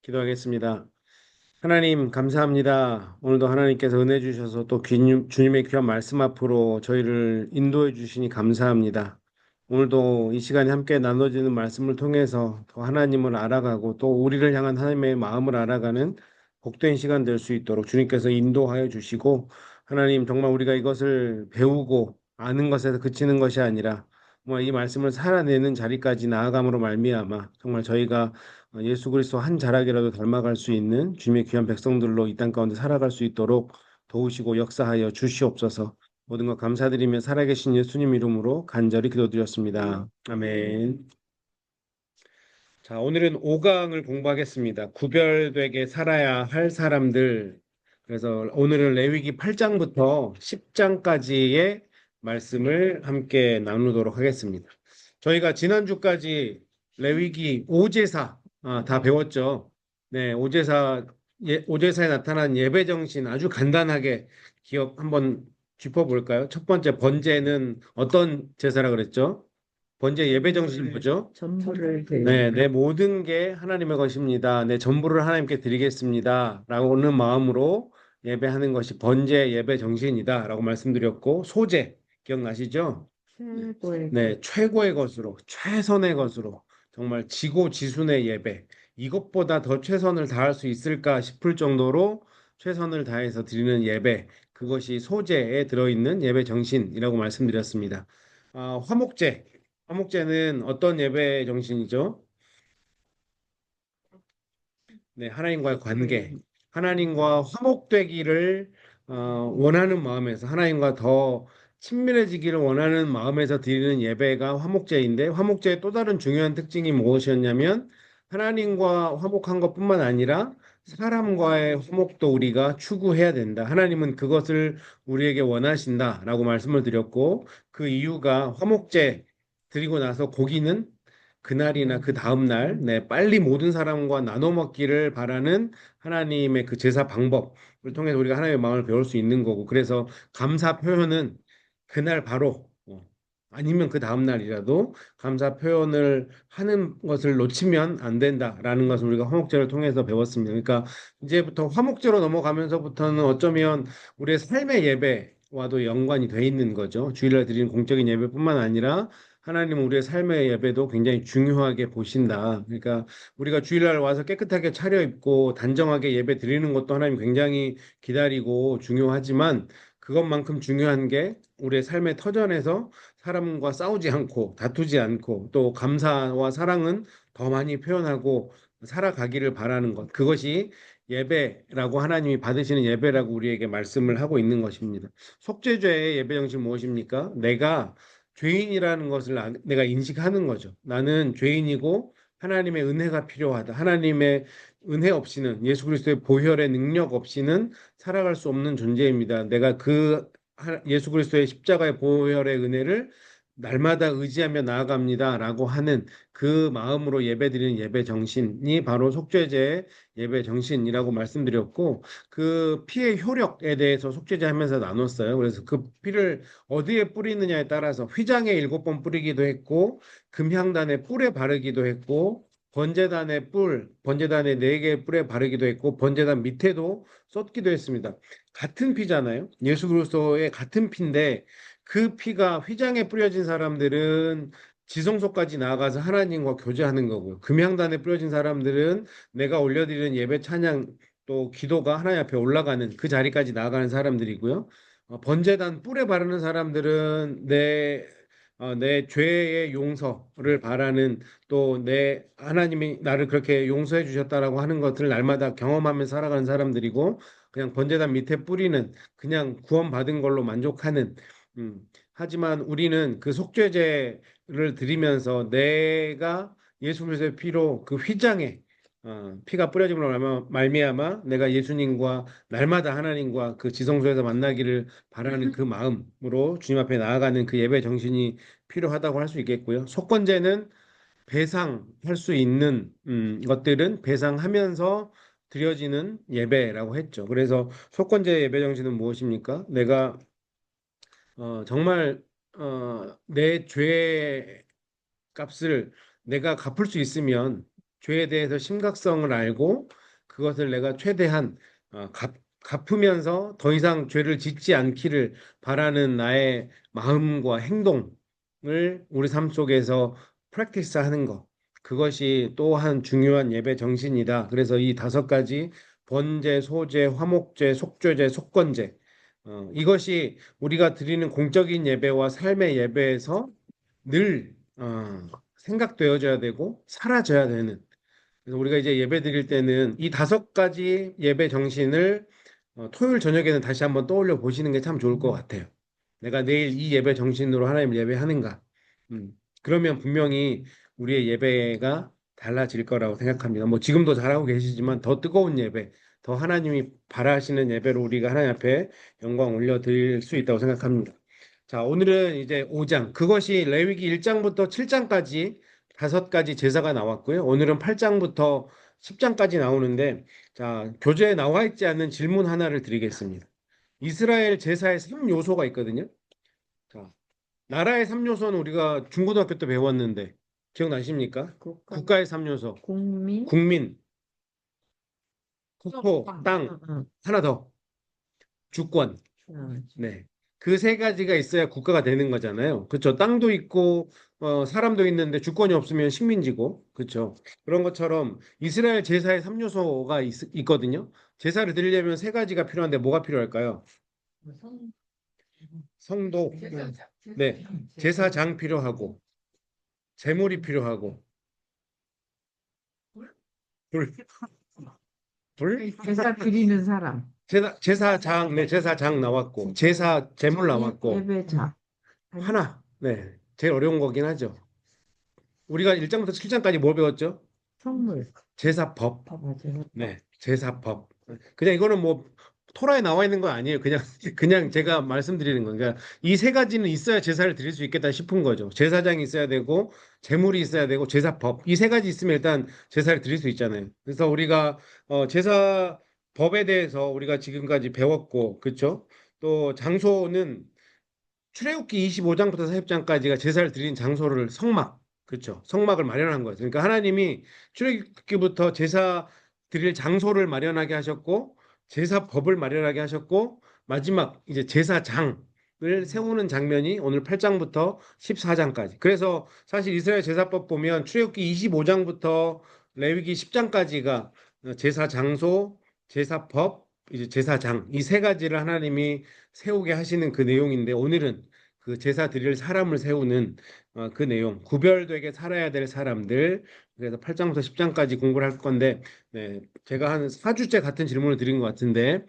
기도하겠습니다. 하나님, 감사합니다. 오늘도 하나님께서 은혜 주셔서 또 주님의 귀한 말씀 앞으로 저희를 인도해 주시니 감사합니다. 오늘도 이 시간에 함께 나눠지는 말씀을 통해서 더 하나님을 알아가고 또 우리를 향한 하나님의 마음을 알아가는 복된 시간 될 수 있도록 주님께서 인도하여 주시고, 하나님, 정말 우리가 이것을 배우고 아는 것에서 그치는 것이 아니라 이 말씀을 살아내는 자리까지 나아감으로 말미암아 정말 저희가 예수 그리스도 한 자락이라도 닮아갈 수 있는 주님의 귀한 백성들로 이 땅 가운데 살아갈 수 있도록 도우시고 역사하여 주시옵소서. 모든 것 감사드리며 살아계신 예수님 이름으로 간절히 기도드렸습니다. 아멘. 자, 오늘은 5강을 공부하겠습니다. 구별되게 살아야 할 사람들. 그래서 오늘은 레위기 8장부터 10장까지의 말씀을 함께 나누도록 하겠습니다. 저희가 지난주까지 레위기 오제사 다 배웠죠. 네, 오제사에 나타난 예배 정신 아주 간단하게 기억 한번 짚어볼까요? 첫 번째 번제는 어떤 제사라 그랬죠? 번제 예배 정신이 뭐죠? 전부를 네, 내 모든 게 하나님의 것입니다. 내 전부를 하나님께 드리겠습니다. 라고는 마음으로 예배하는 것이 번제 예배 정신이다. 라고 말씀드렸고, 소제, 기억나시죠? 최고의 네, 최고의 것으로, 최선의 것으로, 정말 지고지순의 예배. 이것보다 더 최선을 다할 수 있을까 싶을 정도로 최선을 다해서 드리는 예배. 그것이 소제에 들어있는 예배 정신이라고 말씀드렸습니다. 화목제. 화목제는 어떤 예배 정신이죠? 네, 하나님과의 관계, 하나님과 화목되기를 원하는 마음에서 하나님과 더 친밀해지기를 원하는 마음에서 드리는 예배가 화목제인데, 화목제의 또 다른 중요한 특징이 무엇이었냐면 하나님과 화목한 것뿐만 아니라 사람과의 화목도 우리가 추구해야 된다. 하나님은 그것을 우리에게 원하신다라고 말씀을 드렸고, 그 이유가 화목제 드리고 나서 고기는 그날이나 그 다음 날, 네, 빨리 모든 사람과 나눠 먹기를 바라는 하나님의 그 제사 방법을 통해서 우리가 하나님의 마음을 배울 수 있는 거고, 그래서 감사 표현은 그날 바로, 아니면 그 다음 날이라도 감사 표현을 하는 것을 놓치면 안 된다라는 것을 우리가 화목제를 통해서 배웠습니다. 그러니까 이제부터 화목제로 넘어가면서부터는 어쩌면 우리의 삶의 예배와도 연관이 돼 있는 거죠. 주일날 드리는 공적인 예배뿐만 아니라 하나님은 우리의 삶의 예배도 굉장히 중요하게 보신다. 그러니까 우리가 주일날 와서 깨끗하게 차려입고 단정하게 예배 드리는 것도 하나님 굉장히 기다리고 중요하지만, 그것만큼 중요한 게 우리의 삶의 터전에서 사람과 싸우지 않고 다투지 않고 또 감사와 사랑은 더 많이 표현하고 살아가기를 바라는 것. 그것이 예배라고, 하나님이 받으시는 예배라고 우리에게 말씀을 하고 있는 것입니다. 속죄죄의 예배 정신 무엇입니까? 내가 죄인이라는 것을 내가 인식하는 거죠. 나는 죄인이고 하나님의 은혜가 필요하다. 하나님의 은혜 없이는, 예수 그리스도의 보혈의 능력 없이는 살아갈 수 없는 존재입니다. 내가 예수 그리스도의 십자가의 보혈의 은혜를 날마다 의지하며 나아갑니다라고 하는 그 마음으로 예배드리는 예배 정신이 바로 속죄제의 예배 정신이라고 말씀드렸고, 그 피의 효력에 대해서 속죄제 하면서 나눴어요. 그래서 그 피를 어디에 뿌리느냐에 따라서 휘장에 7번 뿌리기도 했고, 금향단에 뿔에 바르기도 했고, 번제단에 4개의 뿔에 바르기도 했고, 번제단 밑에도 쏟기도 했습니다. 같은 피잖아요. 예수 그리스도의 같은 피인데 그 피가 휘장에 뿌려진 사람들은 지성소까지 나아가서 하나님과 교제하는 거고요. 금향단에 뿌려진 사람들은 내가 올려드리는 예배 찬양 또 기도가 하나님 앞에 올라가는 그 자리까지 나아가는 사람들이고요. 번제단 뿔에 바르는 사람들은 내 죄의 용서를 바라는, 또 내 하나님이 나를 그렇게 용서해 주셨다라고 하는 것을 날마다 경험하면서 살아가는 사람들이고, 그냥 번제단 밑에 뿌리는, 그냥 구원받은 걸로 만족하는. 하지만 우리는 그 속죄제를 드리면서 내가 예수 그리스도의 피로 그 휘장에 피가 뿌려짐으로 말미암아 내가 예수님과 날마다 하나님과 그 지성소에서 만나기를 바라는 그 마음으로 주님 앞에 나아가는 그 예배 정신이 필요하다고 할 수 있겠고요. 속건제는 배상할 수 있는 것들은 배상하면서 드려지는 예배라고 했죠. 그래서 속건제 예배 정신은 무엇입니까? 내가 정말 내 죄의 값을 내가 갚을 수 있으면 죄에 대해서 심각성을 알고 그것을 내가 최대한 갚으면서 더 이상 죄를 짓지 않기를 바라는 나의 마음과 행동을 우리 삶 속에서 프랙티스 하는 것. 그것이 또한 중요한 예배 정신이다. 그래서 이 다섯 가지 번제, 소제, 화목제, 속죄제, 속건제. 이것이 우리가 드리는 공적인 예배와 삶의 예배에서 늘 생각되어져야 되고 사라져야 되는. 그래서 우리가 이제 예배 드릴 때는 이 다섯 가지 예배 정신을 토요일 저녁에는 다시 한번 떠올려 보시는 게 참 좋을 것 같아요. 내가 내일 이 예배 정신으로 하나님 예배하는가? 그러면 분명히 우리의 예배가 달라질 거라고 생각합니다. 뭐 지금도 잘하고 계시지만 더 뜨거운 예배, 더 하나님이 바라시는 예배로 우리가 하나님 앞에 영광 올려드릴 수 있다고 생각합니다. 자, 오늘은 이제 5장, 그것이 레위기 1장부터 7장까지 다섯 가지 제사가 나왔고요. 오늘은 8장부터 10장까지 나오는데, 자, 교재에 나와 있지 않는 질문 하나를 드리겠습니다. 이스라엘 제사의 3요소가 있거든요. 자, 나라의 3요소는 우리가 중고등학교 때 배웠는데, 기억나십니까? 국가의 3요소. 국민, 국민, 국토, 땅, 하나 더, 주권. 네. 그 세 가지가 있어야 국가가 되는 거잖아요. 그렇죠. 땅도 있고 사람도 있는데 주권이 없으면 식민지고. 그렇죠. 그런 것처럼 이스라엘 제사의 3요소가 있거든요. 제사를 드리려면 세 가지가 필요한데 뭐가 필요할까요? 성도. 네. 제사장 필요하고 제물이 필요하고 불. 불? 제사 드리는 사람, 제사장, 네, 제사장 나왔고 제사 제물 나왔고 예배자, 하나. 네. 제일 어려운 거긴 하죠. 우리가 1장부터 7장까지 뭘 배웠죠? 선물, 제사법. 맞아요. 네, 제사법. 그냥 이거는 뭐 토라에 나와 있는 건 아니에요. 그냥 그냥 제가 말씀드리는 거예요. 그러니까 이 세 가지는 있어야 제사를 드릴 수 있겠다 싶은 거죠. 제사장이 있어야 되고 제물이 있어야 되고 제사법. 이 세 가지 있으면 일단 제사를 드릴 수 있잖아요. 그래서 우리가 제사법에 대해서 우리가 지금까지 배웠고, 그렇죠? 또 장소는 출애굽기 25장부터 40장까지가 제사를 드린 장소를 성막, 그렇죠? 성막을 마련한 거예요. 그러니까 하나님이 출애굽기부터 제사 드릴 장소를 마련하게 하셨고 제사법을 마련하게 하셨고 마지막 이제 제사장을 세우는 장면이 오늘 8장부터 14장까지. 그래서 사실 이스라엘 제사법 보면 출애굽기 25장부터 레위기 10장까지가 제사 장소, 제사법, 이제 제사장 이 세 가지를 하나님이 세우게 하시는 그 내용인데 오늘은 그 제사 드릴 사람을 세우는 그 내용, 구별되게 살아야 될 사람들. 그래서 8장부터 10장까지 공부를 할 건데, 네, 제가 한 4주째 같은 질문을 드린 것 같은데,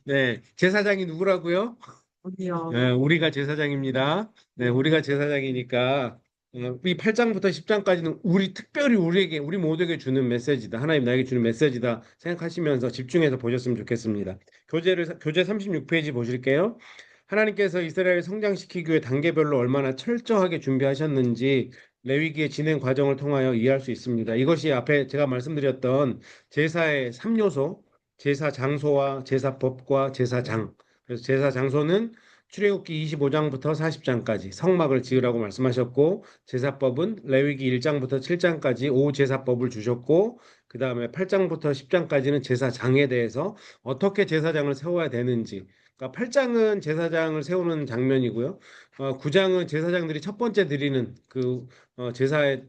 네, 제사장이 누구라고요? 어디요? 네, 우리가 제사장입니다. 네, 우리가 제사장이니까 이 8장부터 10장까지는 특별히 우리에게, 우리 모두에게 주는 메시지다. 하나님 나에게 주는 메시지다 생각하시면서 집중해서 보셨으면 좋겠습니다. 교재 36페이지 보실게요. 하나님께서 이스라엘 성장시키기 위해 단계별로 얼마나 철저하게 준비하셨는지 레위기의 진행 과정을 통하여 이해할 수 있습니다. 이것이 앞에 제가 말씀드렸던 제사의 3요소, 제사 장소와 제사법과 제사장. 그래서 제사 장소는 출애굽기 25장부터 40장까지 성막을 지으라고 말씀하셨고 제사법은 레위기 1장부터 7장까지 제사법을 주셨고 그 다음에 8장부터 10장까지는 제사장에 대해서 어떻게 제사장을 세워야 되는지 그러니까 8장은 제사장을 세우는 장면이고요. 9장은 제사장들이 첫 번째 드리는 그 제사의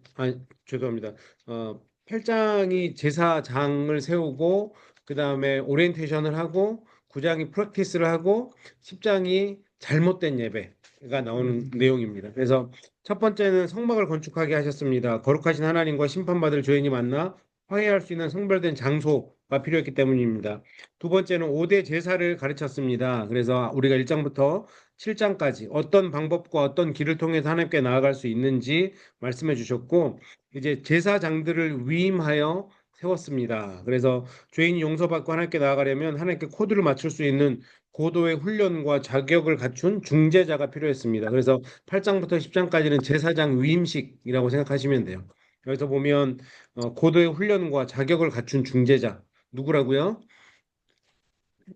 죄송합니다. 8장이 제사장을 세우고 그 다음에 오리엔테이션을 하고 9장이 프랙티스를 하고 10장이 잘못된 예배가 나오는 내용입니다. 그래서 첫 번째는 성막을 건축하게 하셨습니다. 거룩하신 하나님과 심판받을 죄인이 만나 화해할 수 있는 성별된 장소가 필요했기 때문입니다. 두 번째는 5대 제사를 가르쳤습니다. 그래서 우리가 1장부터 7장까지 어떤 방법과 어떤 길을 통해서 하나님께 나아갈 수 있는지 말씀해 주셨고 이제 제사장들을 위임하여 세웠습니다. 그래서 죄인이 용서받고 하나님께 나아가려면 하나님께 코드를 맞출 수 있는 고도의 훈련과 자격을 갖춘 중재자가 필요했습니다. 그래서 8장부터 10장까지는 제사장 위임식이라고 생각하시면 돼요. 여기서 보면 고도의 훈련과 자격을 갖춘 중재자 누구라고요?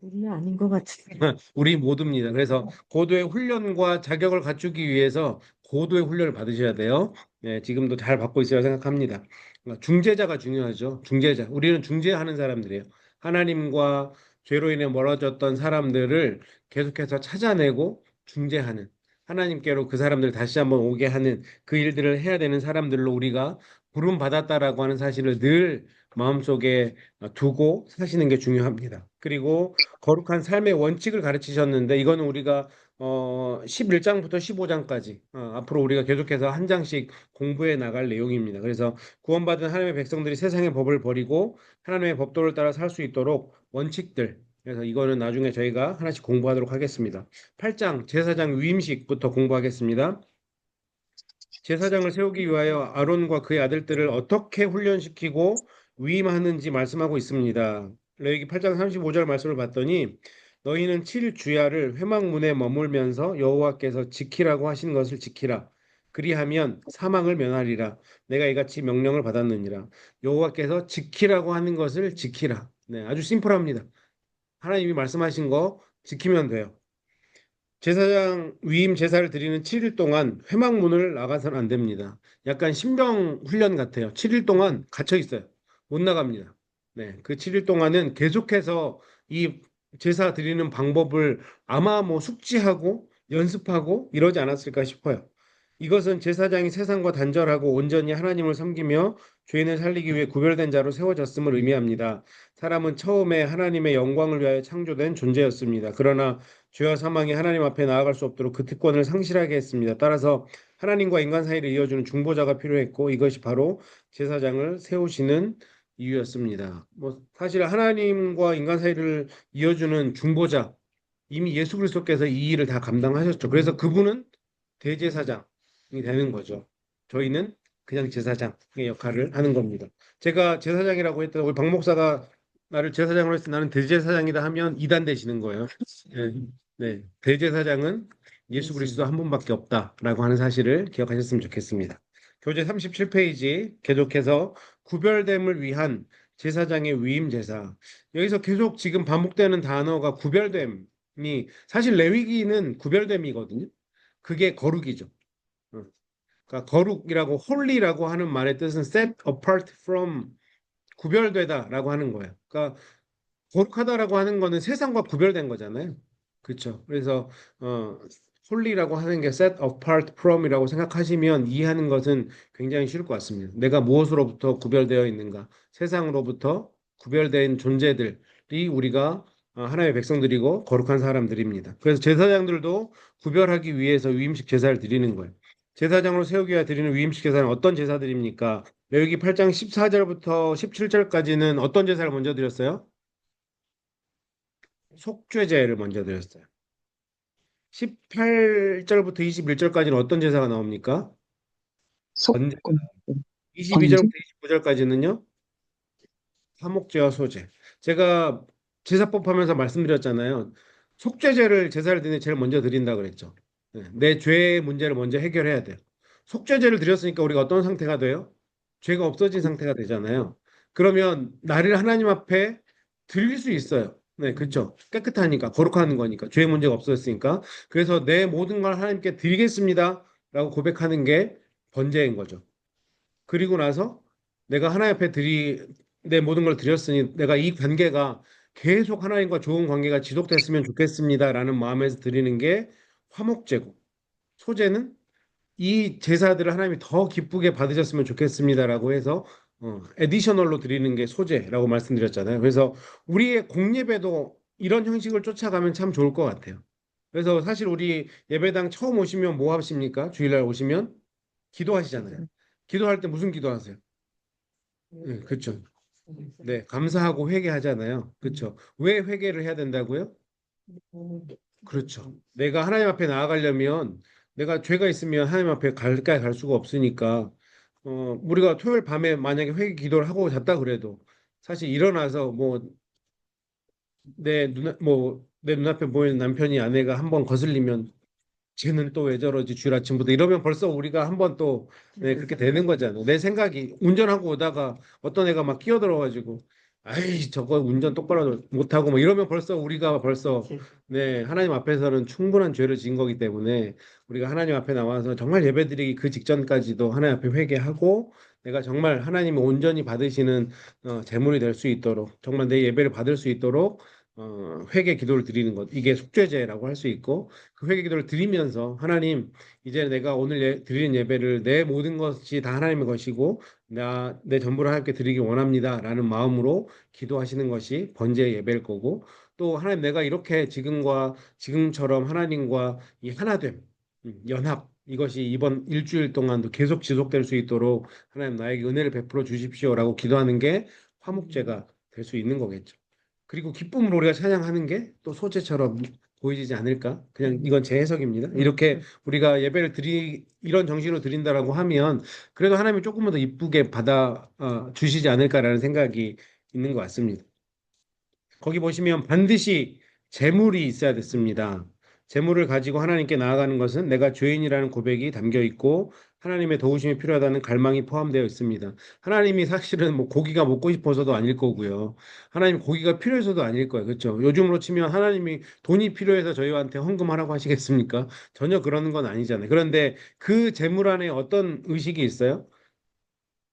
우리 아닌 것 같은데. 우리 모두입니다. 그래서 고도의 훈련과 자격을 갖추기 위해서 고도의 훈련을 받으셔야 돼요. 네, 지금도 잘 받고 있으라고 생각합니다. 그러니까 중재자가 중요하죠. 중재자. 우리는 중재하는 사람들이에요. 하나님과 죄로 인해 멀어졌던 사람들을 계속해서 찾아내고 중재하는, 하나님께로 그 사람들 다시 한번 오게 하는 그 일들을 해야 되는 사람들로 우리가 부름 받았다라고 하는 사실을 늘 마음속에 두고 사시는 게 중요합니다. 그리고 거룩한 삶의 원칙을 가르치셨는데 이거는 우리가 11장부터 15장까지 앞으로 우리가 계속해서 한 장씩 공부해 나갈 내용입니다. 그래서 구원받은 하나님의 백성들이 세상의 법을 버리고 하나님의 법도를 따라 살 수 있도록 원칙들. 그래서 이거는 나중에 저희가 하나씩 공부하도록 하겠습니다. 8장 제사장 위임식부터 공부하겠습니다. 제사장을 세우기 위하여 아론과 그의 아들들을 어떻게 훈련시키고 위임하는지 말씀하고 있습니다. 레위기 8장 35절 말씀을 봤더니 너희는 7일 주야를 회막문에 머물면서 여호와께서 지키라고 하신 것을 지키라. 그리하면 사망을 면하리라. 내가 이같이 명령을 받았느니라. 여호와께서 지키라고 하는 것을 지키라. 네, 아주 심플합니다. 하나님이 말씀하신 거 지키면 돼요. 제사장 위임 제사를 드리는 7일 동안 회막문을 나가서는 안 됩니다. 약간 신병 훈련 같아요. 7일 동안 갇혀 있어요. 못 나갑니다. 네, 그 7일 동안은 계속해서 이 제사 드리는 방법을 아마 뭐 숙지하고 연습하고 이러지 않았을까 싶어요. 이것은 제사장이 세상과 단절하고 온전히 하나님을 섬기며 죄인을 살리기 위해 구별된 자로 세워졌음을 의미합니다. 사람은 처음에 하나님의 영광을 위하여 창조된 존재였습니다. 그러나 죄와 사망이 하나님 앞에 나아갈 수 없도록 그 특권을 상실하게 했습니다. 따라서 하나님과 인간 사이를 이어주는 중보자가 필요했고 이것이 바로 제사장을 세우시는 이유였습니다. 뭐 사실 하나님과 인간 사이를 이어주는 중보자 이미 예수 그리스도께서 이 일을 다 감당하셨죠. 그래서 그분은 대제사장이 되는 거죠. 저희는 그냥 제사장의 역할을 하는 겁니다. 제가 제사장이라고 했던 우리 박 목사가 나를 제사장으로 해서 나는 대제사장이다 하면 이단 되시는 거예요. 네, 네. 대제사장은 예수 그리스도 한 분밖에 없다라고 하는 사실을 기억하셨으면 좋겠습니다. 교재 37페이지 계속해서 구별됨을 위한 제사장의 위임 제사. 여기서 계속 지금 반복되는 단어가 구별됨이 사실 레위기는 구별됨이거든요. 그게 거룩이죠. 어. 그러니까 거룩이라고 홀리라고 하는 말의 뜻은 set apart from 구별되다라고 하는 거예요. 그러니까 거룩하다라고 하는 거는 세상과 구별된 거잖아요. 그렇죠. 그래서 홀리라고 하는 게 set apart from이라고 생각하시면 이해하는 것은 굉장히 쉬울 것 같습니다. 내가 무엇으로부터 구별되어 있는가? 세상으로부터 구별된 존재들이 우리가 하나님의 백성들이고 거룩한 사람들입니다. 그래서 제사장들도 구별하기 위해서 위임식 제사를 드리는 거예요. 제사장으로 세우기 위해 드리는 위임식 제사는 어떤 제사들입니까? 레위기 8장 14절부터 17절까지는 어떤 제사를 먼저 드렸어요? 속죄제를 먼저 드렸어요. 18절부터 21절까지는 어떤 제사가 나옵니까? 번제. 속금, 22절부터 번제, 25절까지는요? 화목제와 소제. 제가 제사법 하면서 말씀드렸잖아요. 속죄제를 제사를 드리는 제일 먼저 드린다 그랬죠. 네, 내 죄의 문제를 먼저 해결해야 돼요. 속죄제를 드렸으니까 우리가 어떤 상태가 돼요? 죄가 없어진 상태가 되잖아요. 그러면 나를 하나님 앞에 드릴 수 있어요. 네, 그렇죠. 깨끗하니까 거룩한 거니까 죄의 문제가 없어졌으니까. 그래서 내 모든 걸 하나님께 드리겠습니다라고 고백하는 게 번제인 거죠. 그리고 나서 내가 하나님 앞에 내 모든 걸 드렸으니 내가 이 관계가 계속 하나님과 좋은 관계가 지속됐으면 좋겠습니다라는 마음에서 드리는 게 화목제고, 소제는 이 제사들을 하나님이 더 기쁘게 받으셨으면 좋겠습니다라고 해서 에디셔널로 드리는 게 소제라고 말씀드렸잖아요. 그래서 우리의 공예배도 이런 형식을 쫓아가면 참 좋을 것 같아요. 그래서 사실 우리 예배당 처음 오시면 뭐 하십니까? 주일날 오시면 기도하시잖아요. 기도할 때 무슨 기도하세요? 네, 그렇죠. 네, 감사하고 회개하잖아요. 그렇죠. 왜 회개를 해야 된다고요? 그렇죠. 내가 하나님 앞에 나아가려면 내가 죄가 있으면 하나님 앞에 가까이 갈 수가 없으니까 우리가 토요일 밤에 만약에 회개 기도를 하고 잤다 그래도 사실 일어나서 내 눈앞에 보이는 남편이 아내가 한번 거슬리면 쟤는 또 왜 저러지 주일 아침부터 이러면 벌써 우리가 한번 또 네, 그렇게 되는 거잖아요. 내 생각이 운전하고 오다가 어떤 애가 막 끼어들어가지고 아이, 저거 운전 똑바로 못하고 뭐 이러면 벌써 우리가 벌써 그치. 네, 하나님 앞에서는 충분한 죄를 지은 거기 때문에 우리가 하나님 앞에 나와서 정말 예배드리기 그 직전까지도 하나님 앞에 회개하고 내가 정말 하나님이 온전히 받으시는 제물이 될 수 있도록 정말 내 예배를 받을 수 있도록 회개 기도를 드리는 것 이게 속죄제라고 할 수 있고 그 회개 기도를 드리면서 하나님 이제 내가 오늘 드리는 예배를 내 모든 것이 다 하나님의 것이고 내 전부를 하나님께 드리기 원합니다라는 마음으로 기도하시는 것이 번제의 예배일 거고 또 하나님 내가 이렇게 지금처럼 하나님과 이 하나됨, 연합 이것이 이번 일주일 동안도 계속 지속될 수 있도록 하나님 나에게 은혜를 베풀어 주십시오라고 기도하는 게 화목제가 될 수 있는 거겠죠. 그리고 기쁨으로 우리가 찬양하는 게 또 소제처럼 보이지 않을까? 그냥 이건 제 해석입니다. 이렇게 우리가 예배를 이런 정신으로 드린다라고 하면 그래도 하나님이 조금만 더 이쁘게 받아 주시지 않을까라는 생각이 있는 것 같습니다. 거기 보시면 반드시 재물이 있어야 됐습니다. 재물을 가지고 하나님께 나아가는 것은 내가 죄인이라는 고백이 담겨 있고 하나님의 도우심이 필요하다는 갈망이 포함되어 있습니다. 하나님이 사실은 뭐 고기가 먹고 싶어서도 아닐 거고요. 하나님 고기가 필요해서도 아닐 거예요. 그렇죠? 요즘으로 치면 하나님이 돈이 필요해서 저희한테 헌금하라고 하시겠습니까? 전혀 그러는 건 아니잖아요. 그런데 그 재물 안에 어떤 의식이 있어요?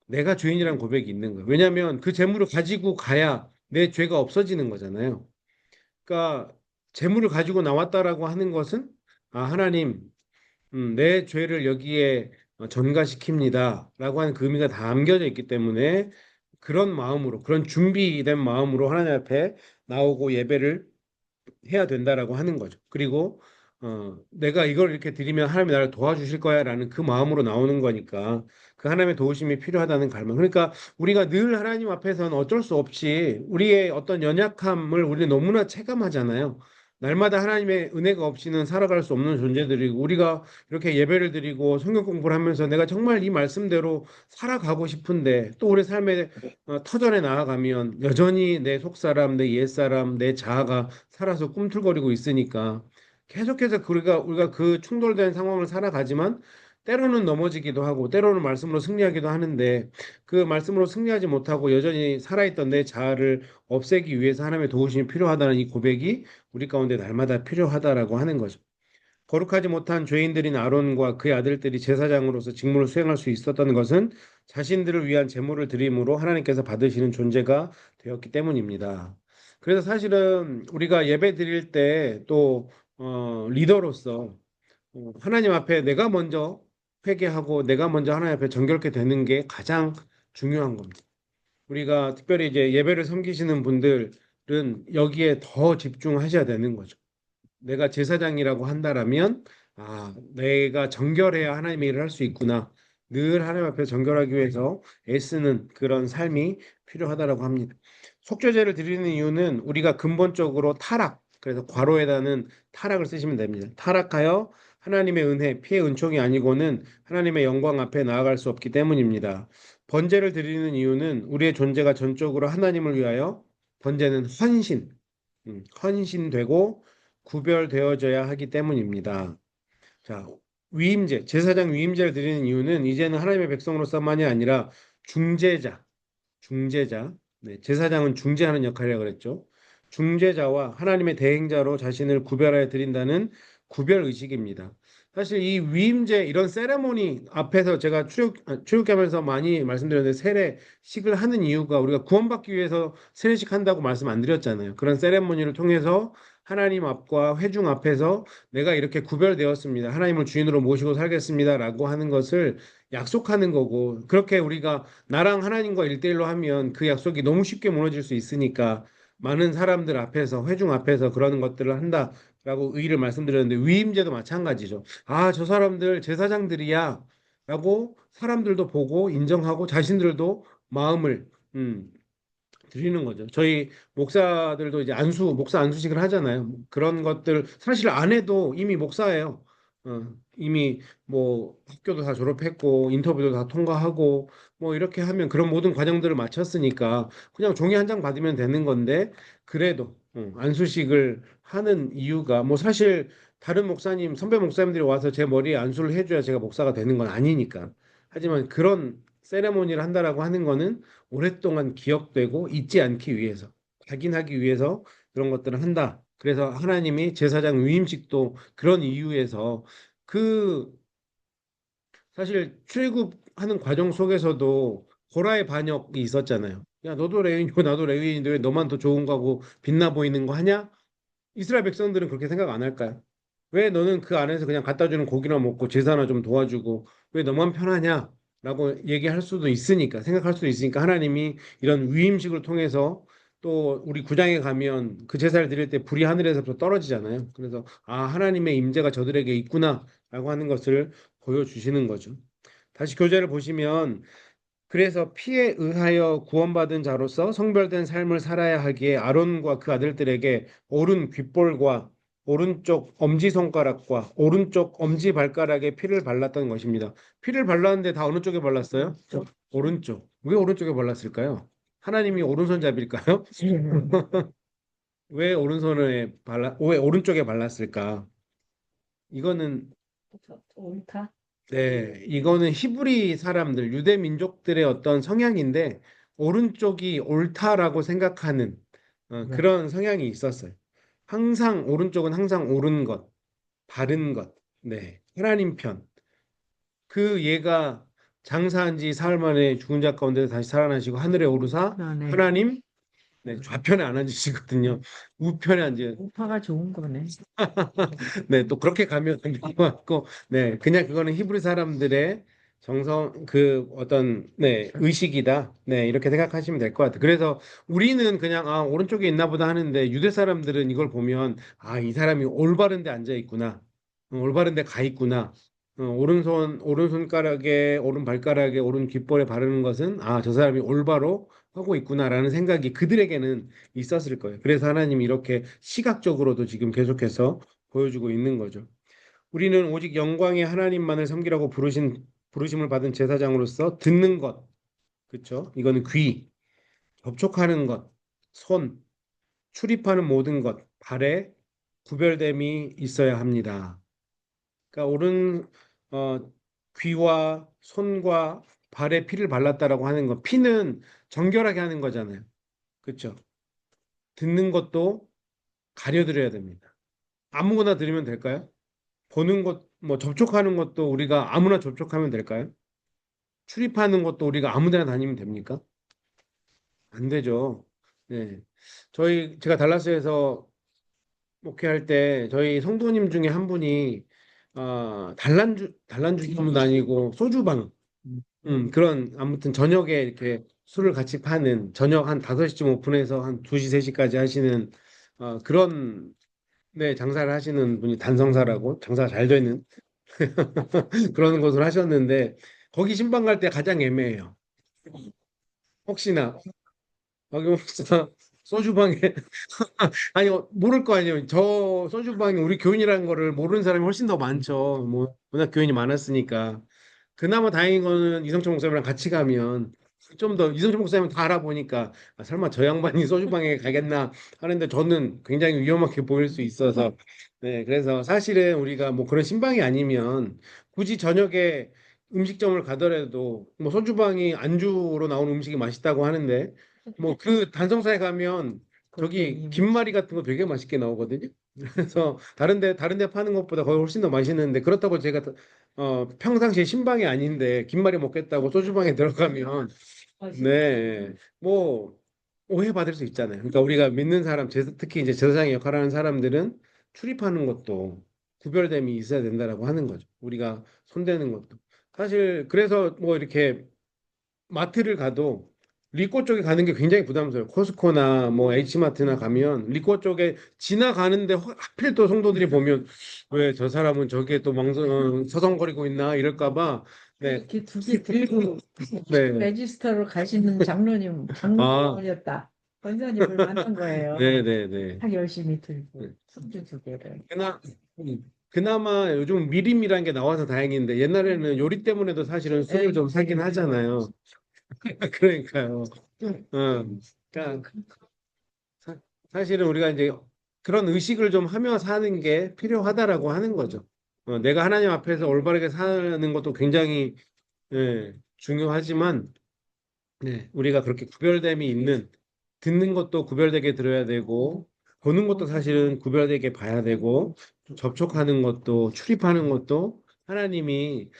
내가 죄인이라는 고백이 있는 거예요. 왜냐하면 그 재물을 가지고 가야 내 죄가 없어지는 거잖아요. 그러니까 재물을 가지고 나왔다라고 하는 것은 하나님 내 죄를 여기에 전가시킵니다라고 하는 그 의미가 담겨져 있기 때문에 그런 마음으로 그런 준비된 마음으로 하나님 앞에 나오고 예배를 해야 된다라고 하는 거죠. 그리고 내가 이걸 이렇게 드리면 하나님이 나를 도와주실 거야라는 그 마음으로 나오는 거니까 그 하나님의 도우심이 필요하다는 갈망. 그러니까 우리가 늘 하나님 앞에서는 어쩔 수 없이 우리의 어떤 연약함을 우리 너무나 체감하잖아요. 날마다 하나님의 은혜가 없이는 살아갈 수 없는 존재들이고 우리가 이렇게 예배를 드리고 성경 공부를 하면서 내가 정말 이 말씀대로 살아가고 싶은데 또 우리 삶의 터전에 나아가면 여전히 내 속사람, 내 옛사람, 내 자아가 살아서 꿈틀거리고 있으니까 계속해서 우리가 그 충돌된 상황을 살아가지만 때로는 넘어지기도 하고 때로는 말씀으로 승리하기도 하는데 그 말씀으로 승리하지 못하고 여전히 살아있던 내 자아를 없애기 위해서 하나님의 도우심이 필요하다는 이 고백이 우리 가운데 날마다 필요하다라고 하는 거죠. 거룩하지 못한 죄인들인 아론과 그의 아들들이 제사장으로서 직무를 수행할 수 있었던 것은 자신들을 위한 제물을 드림으로 하나님께서 받으시는 존재가 되었기 때문입니다. 그래서 사실은 우리가 예배 드릴 때 또 리더로서 하나님 앞에 내가 먼저 회개하고 내가 먼저 하나님 앞에 정결케 되는 게 가장 중요한 겁니다. 우리가 특별히 이제 예배를 섬기시는 분들은 여기에 더 집중하셔야 되는 거죠. 내가 제사장이라고 한다라면 내가 정결해야 하나님의 일을 할 수 있구나. 늘 하나님 앞에 정결하기 위해서 애쓰는 그런 삶이 필요하다라고 합니다. 속죄제를 드리는 이유는 우리가 근본적으로 그래서 괄호에다는 타락을 쓰시면 됩니다. 타락하여 하나님의 은혜, 피해 은총이 아니고는 하나님의 영광 앞에 나아갈 수 없기 때문입니다. 번제를 드리는 이유는 우리의 존재가 전적으로 하나님을 위하여 번제는 헌신되고 구별되어져야 하기 때문입니다. 자, 제사장 위임제를 드리는 이유는 이제는 하나님의 백성으로서만이 아니라 중재자, 중재자, 네, 제사장은 중재하는 역할이라고 그랬죠. 중재자와 하나님의 대행자로 자신을 구별하여 드린다는 구별 의식입니다. 사실 이 위임제 이런 세레모니 앞에서 제가 출육하면서 많이 말씀드렸는데 세례식을 하는 이유가 우리가 구원받기 위해서 세례식 한다고 말씀 안 드렸잖아요. 그런 세레모니를 통해서 하나님 앞과 회중 앞에서 내가 이렇게 구별되었습니다. 하나님을 주인으로 모시고 살겠습니다라고 하는 것을 약속하는 거고 그렇게 우리가 나랑 하나님과 일대일로 하면 그 약속이 너무 쉽게 무너질 수 있으니까 많은 사람들 앞에서 회중 앞에서 그러는 것들을 한다라고 의의를 말씀드렸는데 위임제도 마찬가지죠. 저 사람들 제사장들이야 라고 사람들도 보고 인정하고 자신들도 마음을 드리는 거죠. 저희 목사들도 이제 목사 안수식을 하잖아요. 그런 것들 사실 안 해도 이미 목사예요. 이미 뭐 학교도 다 졸업했고 인터뷰도 다 통과하고 뭐 이렇게 하면 그런 모든 과정들을 마쳤으니까 그냥 종이 한 장 받으면 되는 건데 그래도 안수식을 하는 이유가 뭐 사실 다른 선배 목사님들이 와서 제 머리에 안수를 해줘야 제가 목사가 되는 건 아니니까. 하지만 그런 세레모니를 한다라고 하는 거는 오랫동안 기억되고 잊지 않기 위해서, 각인하기 위해서 그런 것들을 한다. 그래서 하나님이 제사장 위임식도 그런 이유에서 그 사실 출애굽하는 과정 속에서도 고라의 반역이 있었잖아요. 야, 너도 레위인이고 나도 레위인인데 왜 너만 더 좋은 거고 빛나 보이는 거 하냐? 이스라엘 백성들은 그렇게 생각 안 할까요? 왜 너는 그 안에서 그냥 갖다 주는 고기나 먹고 제사나 좀 도와주고 왜 너만 편하냐? 라고 얘기할 수도 있으니까 생각할 수도 있으니까 하나님이 이런 위임식을 통해서 또 우리 구장에 가면 그 제사를 드릴 때 불이 하늘에서부터 떨어지잖아요. 그래서 아 하나님의 임재가 저들에게 있구나라고 하는 것을 보여주시는 거죠. 다시 교재를 보시면 그래서 피에 의하여 구원받은 자로서 성별된 삶을 살아야 하기에 아론과 그 아들들에게 오른 귓볼과 오른쪽 엄지손가락과 오른쪽 엄지발가락에 피를 발랐던 것입니다. 피를 발랐는데 다 어느 쪽에 발랐어요? 오른쪽. 왜 오른쪽에 발랐을까요? 하나님이 오른손잡일까요? 왜 오른쪽에 발랐을까? 이거는 옳다. 네, 이거는 히브리 사람들, 유대 민족들의 어떤 성향인데, 오른쪽이 옳다라고 생각하는 네. 그런 성향이 있었어요. 항상, 오른쪽은 항상 옳은 것, 바른 것, 네, 하나님 편. 그 얘가 장사한 지 사흘 만에 죽은 자 가운데 다시 살아나시고 하늘에 오르사 그러네. 하나님 네, 좌편에 안 앉으시거든요. 우편에 앉으 우파가 좋은 거네. 네, 또 그렇게 가면 안 될 것 같고, 네, 그냥 그거는 히브리 사람들의 정성, 그 어떤, 네, 의식이다. 네, 이렇게 생각하시면 될 것 같아요. 그래서 우리는 그냥, 아, 오른쪽에 있나 보다 하는데, 유대 사람들은 이걸 보면, 아, 이 사람이 올바른 데 앉아 있구나. 올바른 데 가 있구나. 오른손가락에, 오른발가락에, 오른 귓볼에 바르는 것은, 아, 저 사람이 올바로 하고 있구나라는 생각이 그들에게는 있었을 거예요. 그래서 하나님이 이렇게 시각적으로도 지금 계속해서 보여주고 있는 거죠. 우리는 오직 영광의 하나님만을 섬기라고 부르심을 받은 제사장으로서 듣는 것, 그렇죠? 이거는 귀, 접촉하는 것, 손, 출입하는 모든 것, 발에 구별됨이 있어야 합니다. 그러니까 오른 귀와 손과 발에 피를 발랐다라고 하는 것, 피는 정결하게 하는 거잖아요. 그렇죠? 듣는 것도 가려드려야 됩니다. 아무거나 들으면 될까요? 보는 것, 뭐 접촉하는 것도 우리가 아무나 접촉하면 될까요? 출입하는 것도 우리가 아무 데나 다니면 됩니까? 안 되죠. 네. 제가 달라스에서 목회할 때 저희 성도님 중에 한 분이 단란주점도 아니고 소주방 그런 아무튼 저녁에 이렇게 술을 같이 파는 저녁 한 5시쯤 오픈해서 한 2시, 3시까지 하시는 그런 네, 장사를 하시는 분이 단성사라고 장사가 잘 되는 그런 곳을 하셨는데 거기 신방 갈 때 가장 애매해요. 혹시나 거기 혹시나 소주방에 아니 모를 거 아니에요. 저 소주방에 우리 교인이라는 거를 모르는 사람이 훨씬 더 많죠. 뭐 워낙 교인이 많았으니까. 그나마 다행인 거는 이성철 목사님이랑 같이 가면 좀 더 이성철 목사님 다 알아보니까 아, 설마 저 양반이 소주방에 가겠나 하는데 저는 굉장히 위험하게 보일 수 있어서 네 그래서 사실은 우리가 뭐 그런 신방이 아니면 굳이 저녁에 음식점을 가더라도 뭐 소주방이 안주로 나오는 음식이 맛있다고 하는데 뭐 그 단성사에 가면 저기 김말이 같은 거 되게 맛있게 나오거든요. 그래서 다른데 파는 것보다 거기 훨씬 더 맛있는데 그렇다고 제가 평상시에 신방이 아닌데 김말이 먹겠다고 소주방에 들어가면 네, 뭐 오해받을 수 있잖아요. 그러니까 우리가 믿는 사람, 특히 이제 제사장의 역할을 하는 사람들은 출입하는 것도 구별됨이 있어야 된다라고 하는 거죠. 우리가 손대는 것도. 사실 그래서 뭐 이렇게 마트를 가도 리코 쪽에 가는 게 굉장히 부담스러워요. 코스코나 뭐 H마트나 가면 리코 쪽에 지나가는데 하필 또 성도들이 보면 왜 저 사람은 저기에 또 서성거리고 있나 이럴까 봐 네. 이렇게 두 개 들고 네. 레지스터로 가시는 아, 장로님이었다. 권사님을 만난 거예요. 네네네. 딱 열심히 들고 손주 두 개를. 그나마 요즘 미림이라는 게 나와서 다행인데 옛날에는 요리 때문에도 사실은 술을 좀 사긴 하잖아요. 그러니까요. 그러니까 사, 사실은 우리가 이제 그런 의식을 좀 하며 사는 게 필요하다라고 하는 거죠. 내가 하나님 앞에서 올바르게 사는 것도 굉장히 예, 중요하지만 네, 우리가 그렇게 구별됨이 있는 듣는 것도 구별되게 들어야 되고 보는 것도 사실은 구별되게 봐야 되고 접촉하는 것도 출입하는 것도 하나님이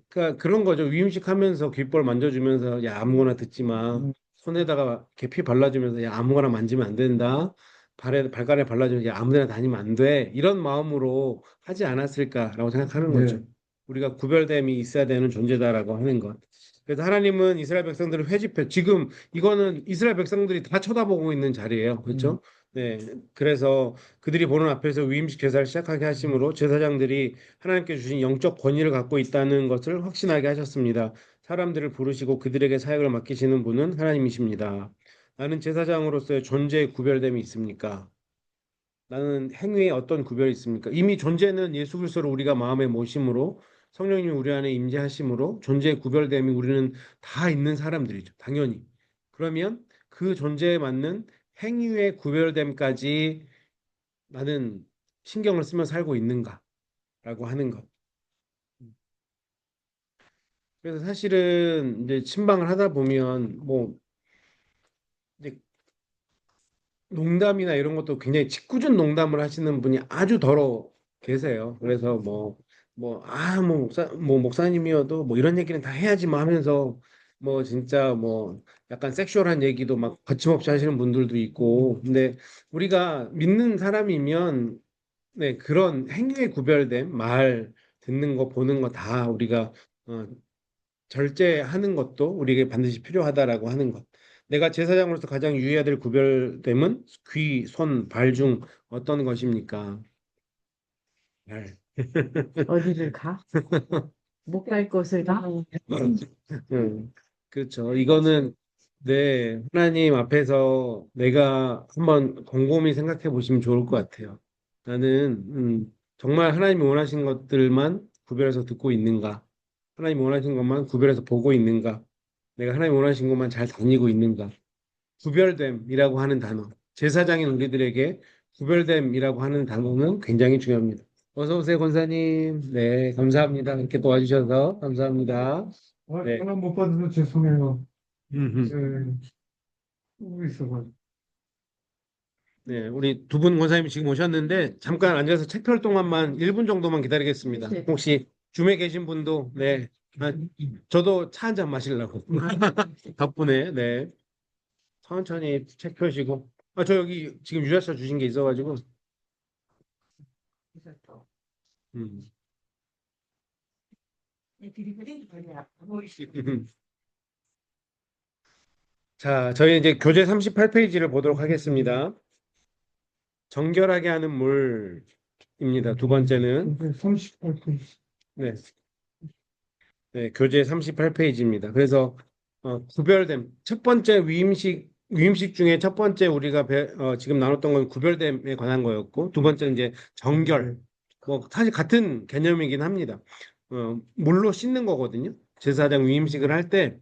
그러니까 그런 거죠. 위임식 하면서 귓볼 만져주면서 야 아무거나 듣지 마. 손에다가 계피 발라주면서 야 아무거나 만지면 안 된다. 발가락에 발라주면서 야 아무데나 다니면 안 돼. 이런 마음으로 하지 않았을까라고 생각하는 거죠. 네. 우리가 구별됨이 있어야 되는 존재다라고 하는 것. 그래서 하나님은 이스라엘 백성들을 회집해 지금 이거는 이스라엘 백성들이 다 쳐다보고 있는 자리예요. 그렇죠? 네. 그래서 그들이 보는 앞에서 위임식 제사를 시작하게 하심으로 제사장들이 하나님께 주신 영적 권위를 갖고 있다는 것을 확신하게 하셨습니다. 사람들을 부르시고 그들에게 사역을 맡기시는 분은 하나님이십니다. 나는 제사장으로서의 존재의 구별됨이 있습니까? 나는 행위에 어떤 구별이 있습니까? 이미 존재는 예수 그리스도를 우리가 마음에 모심으로 성령님이 우리 안에 임재하심으로 존재의 구별됨이 우리는 다 있는 사람들이죠. 당연히. 그러면 그 존재에 맞는 행위의 구별됨까지 나는 신경을 쓰며 살고 있는가라고 하는 것. 그래서 사실은 이제 침방을 하다 보면 뭐 이제 농담이나 이런 것도 굉장히 짓궂은 농담을 하시는 분이 아주 더러 계세요. 그래서 목사님이어도 뭐 이런 얘기는 다 해야지 뭐 하면서 뭐 진짜 뭐 약간 섹슈얼한 얘기도 막 거침없이 하시는 분들도 있고. 근데 우리가 믿는 사람이면 네, 그런 행위에 구별된 말 듣는 거 보는 거 다 우리가 어, 절제하는 것도 우리에게 반드시 필요하다라고 하는 것. 내가 제사장으로서 가장 유의해야 될 구별됨은 귀, 손, 발 중 어떤 것입니까? 발. 어디를 가? 못 갈 곳을 가? 그렇죠. 이거는 네, 하나님 앞에서 내가 한번 곰곰이 생각해 보시면 좋을 것 같아요. 나는 정말 하나님이 원하신 것들만 구별해서 듣고 있는가? 하나님 원하신 것만 구별해서 보고 있는가? 내가 하나님 원하신 것만 잘 다니고 있는가? 구별됨이라고 하는 단어. 제사장인 우리들에게 구별됨이라고 하는 단어는 굉장히 중요합니다. 어서 오세요, 권사님. 네, 감사합니다. 이렇게 도와주셔서 감사합니다. 네. 전화 못 받아서 죄송해요. 음흠. 쓰고 있어가지고. 네, 우리 두 분 권사님이 지금 오셨는데 잠깐 앉아서 책 펼 동안만 1분 정도만 기다리겠습니다. 네. 혹시 줌에 계신 분도 네, 아, 저도 차 한 잔 마시려고 덕분에 네, 천천히 책 펴시고 저 여기 지금 유자차 주신 게 있어가지고 음. 자, 저희 이제 교재 38페이지를 보도록 하겠습니다. 정결하게 하는 물입니다. 두 번째는 38페이지. 네, 네, 교재 38페이지입니다. 그래서 구별됨 첫 번째 위임식 중에 첫 번째 우리가 지금 나눴던 건 구별됨에 관한 거였고 두 번째는 이제 정결 뭐 사실 같은 개념이긴 합니다. 물로 씻는 거거든요. 제사장 위임식을 할 때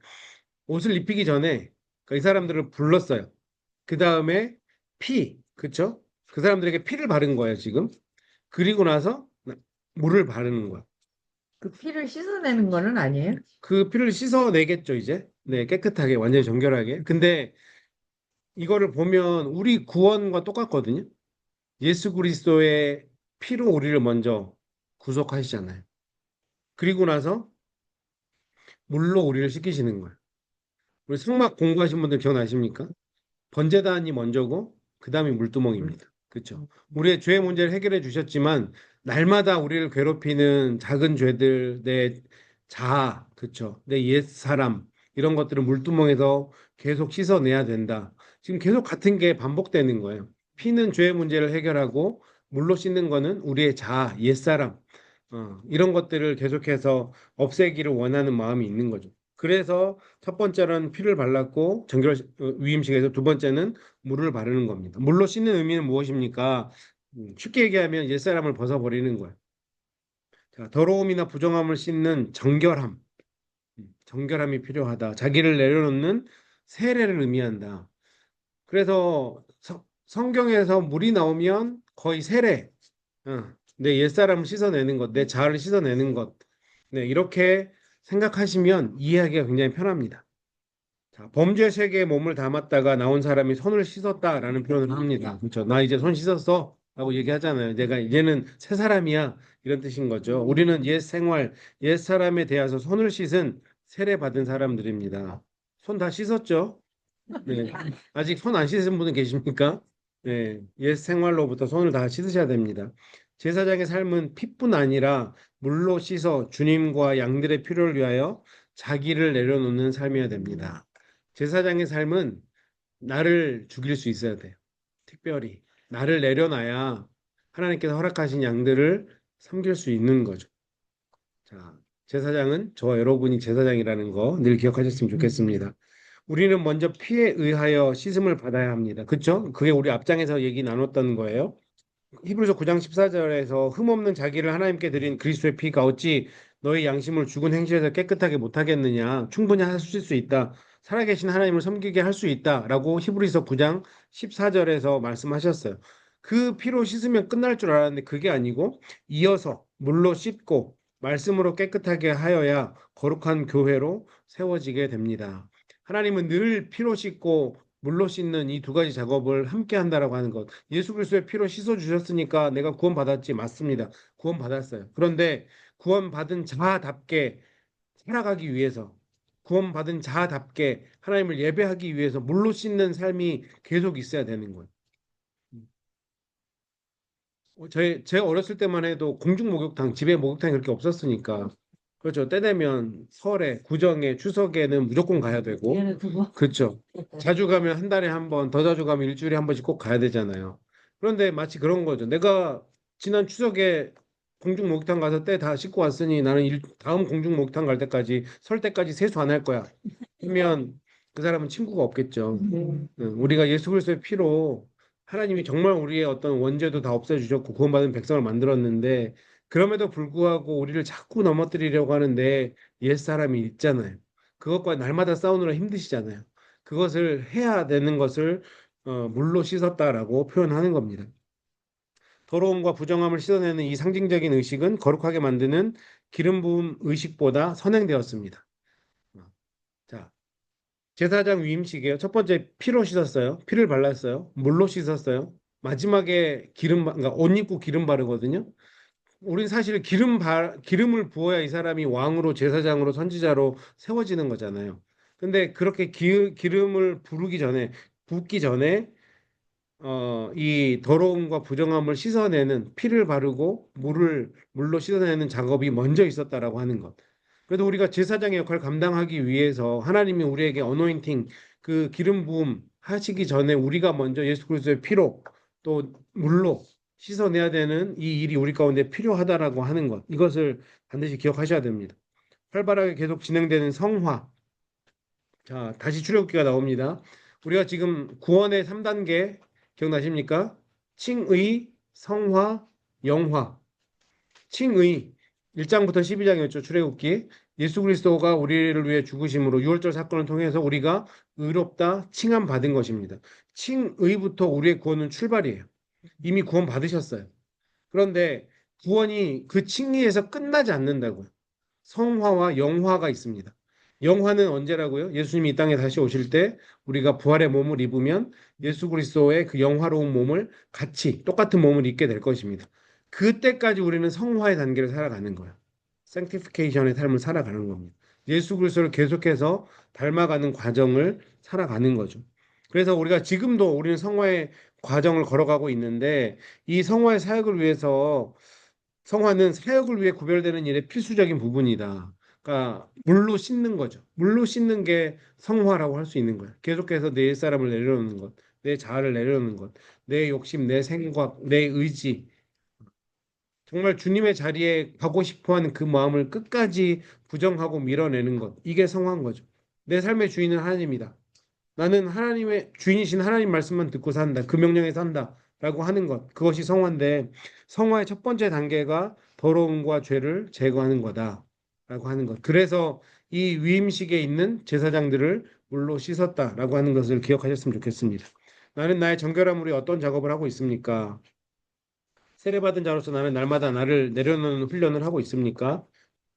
옷을 입히기 전에 이 사람들을 불렀어요. 그 다음에 그쵸? 그 사람들에게 피를 바른 거예요, 지금. 그리고 나서 물을 바르는 거야. 그 피를 씻어내는 거는 아니에요? 그 피를 씻어내겠죠, 이제. 네, 깨끗하게, 완전히 정결하게. 근데 이거를 보면 우리 구원과 똑같거든요. 예수 그리스도의 피로 우리를 먼저 구속하시잖아요. 그리고 나서 물로 우리를 씻기시는 거예요. 우리 성막 공부하신 분들 기억나십니까? 번제단이 먼저고 그 다음이 물두멍입니다. 그렇죠? 우리의 죄의 문제를 해결해 주셨지만 날마다 우리를 괴롭히는 작은 죄들, 내 자아, 그렇죠? 내 옛 사람 이런 것들은 물두멍에서 계속 씻어내야 된다. 지금 계속 같은 게 반복되는 거예요. 피는 죄의 문제를 해결하고 물로 씻는 거는 우리의 자아, 옛 사람 이런 것들을 계속해서 없애기를 원하는 마음이 있는 거죠. 그래서 첫 번째는 피를 발랐고 위임식에서 두 번째는 물을 바르는 겁니다. 물로 씻는 의미는 무엇입니까? 쉽게 얘기하면 옛사람을 벗어버리는 거예요. 자, 더러움이나 부정함을 씻는 정결함, 정결함이 필요하다. 자기를 내려놓는 세례를 의미한다. 그래서 성경에서 물이 나오면 거의 세례, 내 옛사람을 씻어내는 것, 내 자아를 씻어내는 것, 네, 이렇게 생각하시면 이해하기가 굉장히 편합니다. 자, 범죄 세계에 몸을 담았다가 나온 사람이 손을 씻었다라는 표현을 합니다. 그렇죠? 나 이제 손 씻었어 라고 얘기하잖아요. 내가 이제는 새 사람이야 이런 뜻인 거죠. 우리는 옛 생활, 옛 사람에 대해서 손을 씻은 세례 받은 사람들입니다. 손 다 씻었죠? 네. 아직 손 안 씻은 분은 계십니까? 네. 옛 생활로부터 손을 다 씻으셔야 됩니다. 제사장의 삶은 피뿐 아니라 물로 씻어 주님과 양들의 필요를 위하여 자기를 내려놓는 삶이어야 됩니다. 제사장의 삶은 나를 죽일 수 있어야 돼요. 특별히 나를 내려놔야 하나님께서 허락하신 양들을 섬길 수 있는 거죠. 자, 제사장은 저와 여러분이 제사장이라는 거 늘 기억하셨으면 좋겠습니다. 우리는 먼저 피에 의하여 씻음을 받아야 합니다. 그렇죠? 그게 우리 앞장에서 얘기 나눴던 거예요. 히브리서 9장 14절에서 흠없는 자기를 하나님께 드린 그리스도의 피가 어찌 너희 양심을 죽은 행실에서 깨끗하게 못하겠느냐. 충분히 하실 수 있다. 살아계신 하나님을 섬기게 할 수 있다라고 히브리서 9장 14절에서 말씀하셨어요. 그 피로 씻으면 끝날 줄 알았는데 그게 아니고 이어서 물로 씻고 말씀으로 깨끗하게 하여야 거룩한 교회로 세워지게 됩니다. 하나님은 늘 피로 씻고 물로 씻는 이 두 가지 작업을 함께 한다라고 하는 것. 예수 그리스도의 피로 씻어 주셨으니까 내가 구원받았지. 맞습니다. 구원받았어요. 그런데 구원받은 자답게 살아가기 위해서 구원받은 자답게 하나님을 예배하기 위해서 물로 씻는 삶이 계속 있어야 되는 거예요. 제 어렸을 때만 해도 공중 목욕탕, 집에 목욕탕이 그렇게 없었으니까. 그렇죠. 때 되면 설에, 구정에, 추석에는 무조건 가야 되고. 얘는 두고. 그렇죠. 자주 가면 한 달에 한 번, 더 자주 가면 일주일에 한 번씩 꼭 가야 되잖아요. 그런데 마치 그런 거죠. 내가 지난 추석에 공중 목욕탕 가서 때 다 씻고 왔으니 나는 다음 공중 목욕탕 갈 때까지 설 때까지 세수 안 할 거야. 하면 그 사람은 친구가 없겠죠. 우리가 예수 그리스도의 피로 하나님이 정말 우리의 어떤 원죄도 다 없애주셨고 구원받은 백성을 만들었는데 그럼에도 불구하고 우리를 자꾸 넘어뜨리려고 하는데 옛사람이 있잖아요. 그것과 날마다 싸우느라 힘드시잖아요. 그것을 해야 되는 것을 물로 씻었다라고 표현하는 겁니다. 더러움과 부정함을 씻어내는 이 상징적인 의식은 거룩하게 만드는 기름 부음 의식보다 선행되었습니다. 자, 제사장 위임식이에요. 첫 번째 피로 씻었어요. 피를 발랐어요. 물로 씻었어요. 마지막에 그러니까 옷 입고 기름 바르거든요. 우린 사실 기름을 부어야 이 사람이 왕으로 제사장으로 선지자로 세워지는 거잖아요. 근데 그렇게 기름을 붓기 전에 이 더러움과 부정함을 씻어내는 피를 바르고 물로 씻어내는 작업이 먼저 있었다라고 하는 것. 그래도 우리가 제사장의 역할을 감당하기 위해서 하나님이 우리에게 어노인팅 그 기름 부음 하시기 전에 우리가 먼저 예수 그리스도의 피로 또 물로 씻어내야 되는 이 일이 우리 가운데 필요하다라고 하는 것. 이것을 반드시 기억하셔야 됩니다. 활발하게 계속 진행되는 성화. 자, 다시 출애굽기가 나옵니다. 우리가 지금 구원의 3단계 기억나십니까? 칭의, 성화, 영화. 칭의 1장부터 12장이었죠. 출애굽기. 예수 그리스도가 우리를 위해 죽으심으로 유월절 사건을 통해서 우리가 의롭다 칭함 받은 것입니다. 칭의부터 우리의 구원은 출발이에요. 이미 구원 받으셨어요. 그런데 구원이 그 칭의에서 끝나지 않는다고요. 성화와 영화가 있습니다. 영화는 언제라고요? 예수님이 이 땅에 다시 오실 때 우리가 부활의 몸을 입으면 예수 그리스도의 그 영화로운 몸을 같이 똑같은 몸을 입게 될 것입니다. 그때까지 우리는 성화의 단계를 살아가는 거예요. 생티피케이션의 삶을 살아가는 겁니다. 예수 그리스도를 계속해서 닮아가는 과정을 살아가는 거죠. 그래서 우리가 지금도 우리는 성화의 과정을 걸어가고 있는데 이 성화의 사역을 위해서 성화는 사역을 위해 구별되는 일의 필수적인 부분이다. 그러니까 물로 씻는 거죠. 물로 씻는 게 성화라고 할 수 있는 거예요. 계속해서 내 옛사람을 내려놓는 것, 내 자아를 내려놓는 것, 내 욕심, 내 생각, 내 의지. 정말 주님의 자리에 가고 싶어하는 그 마음을 끝까지 부정하고 밀어내는 것. 이게 성화인 거죠. 내 삶의 주인은 하나님이다. 나는 하나님의 주인이신 하나님 말씀만 듣고 산다. 그 명령에 산다. 라고 하는 것. 그것이 성화인데 성화의 첫 번째 단계가 더러움과 죄를 제거하는 거다. 라고 하는 것. 그래서 이 위임식에 있는 제사장들을 물로 씻었다라고 하는 것을 기억하셨으면 좋겠습니다. 나는 나의 정결함으로 어떤 작업을 하고 있습니까? 세례받은 자로서 나는 날마다 나를 내려놓는 훈련을 하고 있습니까?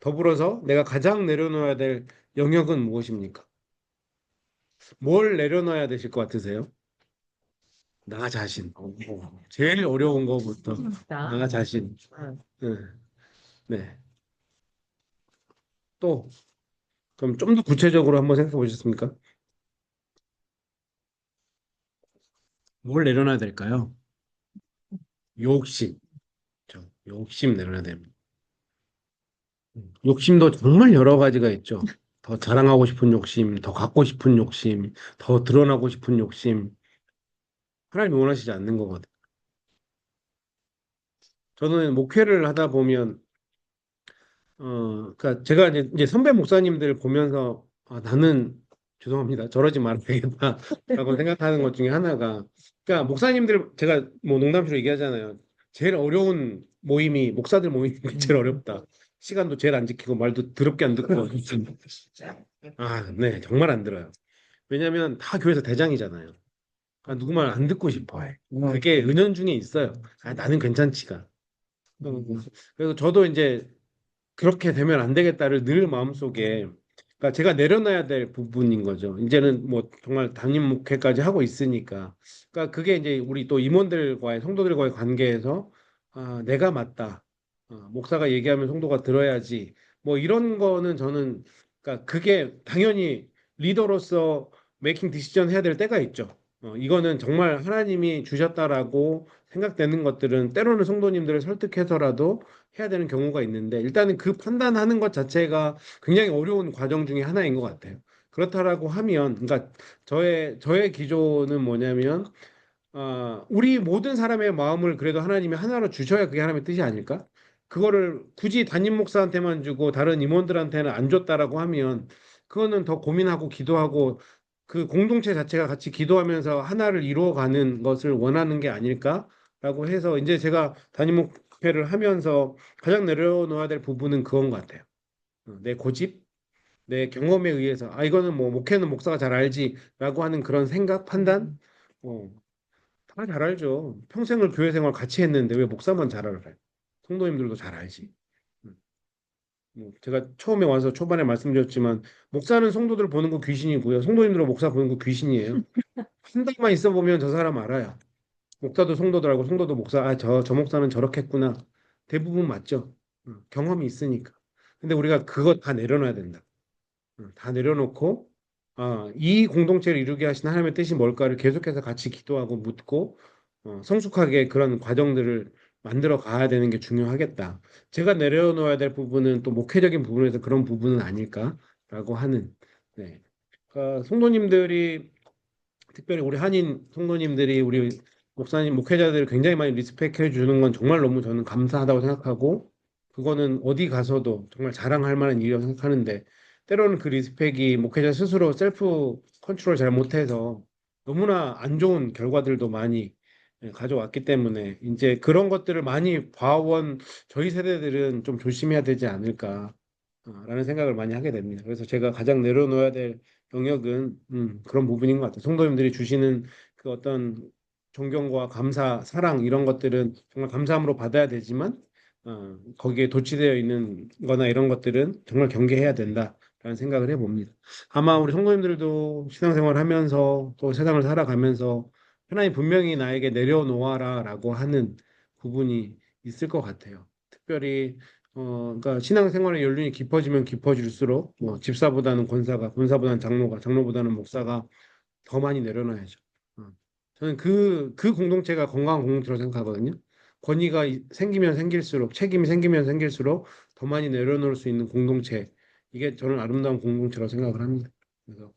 더불어서 내가 가장 내려놓아야 될 영역은 무엇입니까? 뭘 내려놔야 되실 것 같으세요? 나 자신. 제일 어려운 거부터 나 자신. 응. 네. 네. 또 그럼 좀 더 구체적으로 한번 생각해 보셨습니까? 뭘 내려놔야 될까요? 욕심. 욕심 내려놔야 됩니다. 욕심도 정말 여러 가지가 있죠. 더 자랑하고 싶은 욕심, 더 갖고 싶은 욕심, 더 드러나고 싶은 욕심. 하나님이 원하시지 않는 거거든요. 저는 목회를 하다 보면 그러니까 제가 이제 선배 목사님들 보면서 나는 죄송합니다. 저러지 말아야겠다라고 생각하는 것 중에 하나가 그러니까 목사님들 제가 뭐 농담식으로 얘기하잖아요. 제일 어려운 모임이 목사들 모임이 제일 어렵다. 시간도 제일 안 지키고 말도 더럽게 안 듣고 네, 정말 안 들어요. 왜냐하면 다 교회에서 대장이잖아요. 그러니까 누구 말 안 듣고 싶어 해. 그게 은연중에 있어요. 나는 괜찮지가. 그래서 저도 이제 그렇게 되면 안 되겠다를 늘 마음속에 그러니까 제가 내려놔야 될 부분인 거죠. 이제는 뭐 정말 담임 목회까지 하고 있으니까 그러니까 그게 이제 우리 또 임원들과의 성도들과의 관계에서 내가 맞다. 목사가 얘기하면 성도가 들어야지. 뭐 이런 거는 저는 그러니까 그게 당연히 리더로서 메이킹 디시전 해야 될 때가 있죠. 이거는 정말 하나님이 주셨다라고 생각되는 것들은 때로는 성도님들을 설득해서라도 해야 되는 경우가 있는데 일단은 그 판단하는 것 자체가 굉장히 어려운 과정 중에 하나인 것 같아요. 그렇다라고 하면, 그러니까 저의 기조는 뭐냐면, 우리 모든 사람의 마음을 그래도 하나님이 하나로 주셔야 그게 하나님의 뜻이 아닐까? 그거를 굳이 담임 목사한테만 주고 다른 임원들한테는 안 줬다라고 하면, 그거는 더 고민하고 기도하고 그 공동체 자체가 같이 기도하면서 하나를 이루어가는 것을 원하는 게 아닐까라고 해서 이제 제가 담임 목회를 하면서 가장 내려놓아야 될 부분은 그건 것 같아요. 내 고집, 내 경험에 의해서 이거는 뭐 목회는 목사가 잘 알지라고 하는 그런 생각, 판단, 어, 다 잘 알죠. 평생을 교회 생활 같이 했는데 왜 목사만 잘 알아요? 성도님들도 잘 알지. 음, 뭐 제가 처음에 와서 초반에 말씀드렸지만 목사는 성도들 보는 거 귀신이고요. 성도님들은 목사 보는 거 귀신이에요. 한 달만 있어 보면 저 사람 알아요. 목사도 성도들 알고 성도도 목사 저 목사는 저렇게 했구나. 대부분 맞죠. 경험이 있으니까. 근데 우리가 그거 다 내려놔야 된다. 다 내려놓고 이 공동체를 이루게 하신 하나님의 뜻이 뭘까를 계속해서 같이 기도하고 묻고 성숙하게 그런 과정들을 만들어 가야 되는 게 중요하겠다. 제가 내려놓아야 될 부분은 또 목회적인 부분에서 그런 부분은 아닐까라고 하는 네. 성도님들이 특별히 우리 한인 성도님들이 우리 목사님, 목회자들을 굉장히 많이 리스펙해 주는 건 정말 너무 저는 감사하다고 생각하고 그거는 어디 가서도 정말 자랑할 만한 일이라고 생각하는데 때로는 그 리스펙이 목회자 스스로 셀프 컨트롤 잘 못해서 너무나 안 좋은 결과들도 많이 가져왔기 때문에 이제 그런 것들을 많이 봐온 저희 세대들은 좀 조심해야 되지 않을까 라는 생각을 많이 하게 됩니다. 그래서 제가 가장 내려놓아야 될 영역은 그런 부분인 것 같아요. 성도님들이 주시는 그 어떤 존경과 감사, 사랑 이런 것들은 정말 감사함으로 받아야 되지만 거기에 도취되어 있는 거나 이런 것들은 정말 경계해야 된다라는 생각을 해봅니다. 아마 우리 성도님들도 신앙생활 하면서 또 세상을 살아가면서 하나님 분명히 나에게 내려놓아라라고 하는 부분이 있을 것 같아요. 특별히 그러니까 신앙생활의 연륜이 깊어지면 깊어질수록 뭐 집사보다는 권사가, 권사보다는 장로가, 장로보다는 목사가 더 많이 내려놔야죠. 어. 저는 그 공동체가 건강한 공동체라고 생각하거든요. 권위가 생기면 생길수록, 책임이 생기면 생길수록 더 많이 내려놓을 수 있는 공동체. 이게 저는 아름다운 공동체라고 생각을 합니다. 그래서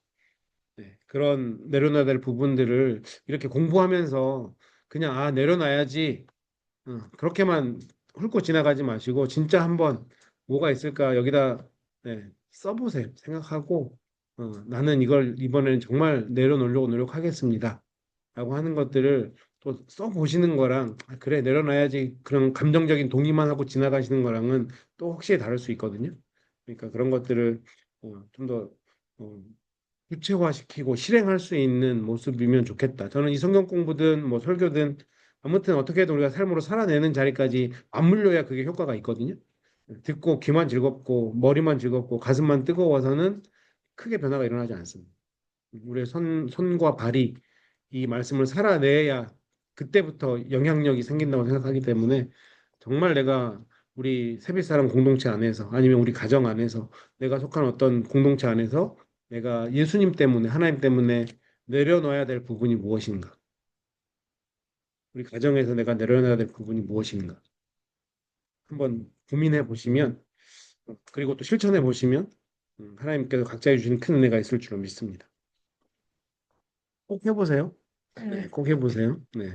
네, 그런 내려놔야 될 부분들을 이렇게 공부하면서 그냥 내려놔야지 그렇게만 훑고 지나가지 마시고 진짜 한번 뭐가 있을까 여기다 써보세요. 생각하고 나는 이걸 이번에는 정말 내려놓으려고 노력하겠습니다. 라고 하는 것들을 또 써보시는 거랑 그래 내려놔야지 그런 감정적인 동의만 하고 지나가시는 거랑은 또 확실히 다를 수 있거든요. 그러니까 그런 것들을 좀더 구체화시키고 실행할 수 있는 모습이면 좋겠다. 저는 이 성경 공부든 뭐 설교든 아무튼 어떻게든 우리가 삶으로 살아내는 자리까지 맞물려야 그게 효과가 있거든요. 듣고 귀만 즐겁고 머리만 즐겁고 가슴만 뜨거워서는 크게 변화가 일어나지 않습니다. 우리의 손과 발이 이 말씀을 살아내야 그때부터 영향력이 생긴다고 생각하기 때문에 정말 내가 우리 세빛사람 공동체 안에서 아니면 우리 가정 안에서 내가 속한 어떤 공동체 안에서 내가 예수님 때문에 하나님 때문에 내려놔야 될 부분이 무엇인가? 우리 가정에서 내가 내려놔야 될 부분이 무엇인가? 한번 고민해 보시면 그리고 또 실천해 보시면 하나님께서 각자에 주신 큰 은혜가 있을 줄로 믿습니다. 꼭 해보세요. 네, 꼭 해보세요. 네.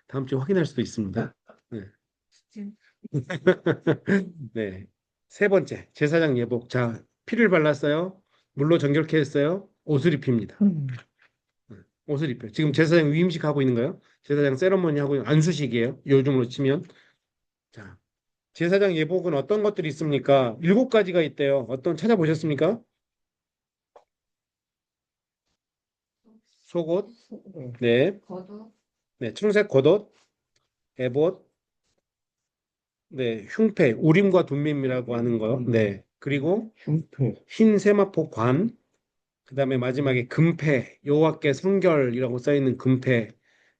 다음 주에 확인할 수도 있습니다. 네. 네. 세 번째, 제사장 예복. 자, 피를 발랐어요. 물로 정결케 했어요. 옷을 입힙니다. 네, 옷을 입혀요. 지금 제사장 위임식 하고 있는 거예요. 제사장 세러머니 하고 있는 안수식이에요. 요즘으로 치면. 자, 제사장 예복은 어떤 것들이 있습니까? 7가지가 있대요. 어떤 찾아보셨습니까? 속옷, 네, 겉옷, 네, 청색 겉옷, 에봇, 네, 흉패, 우림과 둠밈이라고 하는 거, 네, 그리고 흉패. 흰 세마포 관, 그다음에 마지막에 금패, 여호와께 성결이라고 써 있는 금패.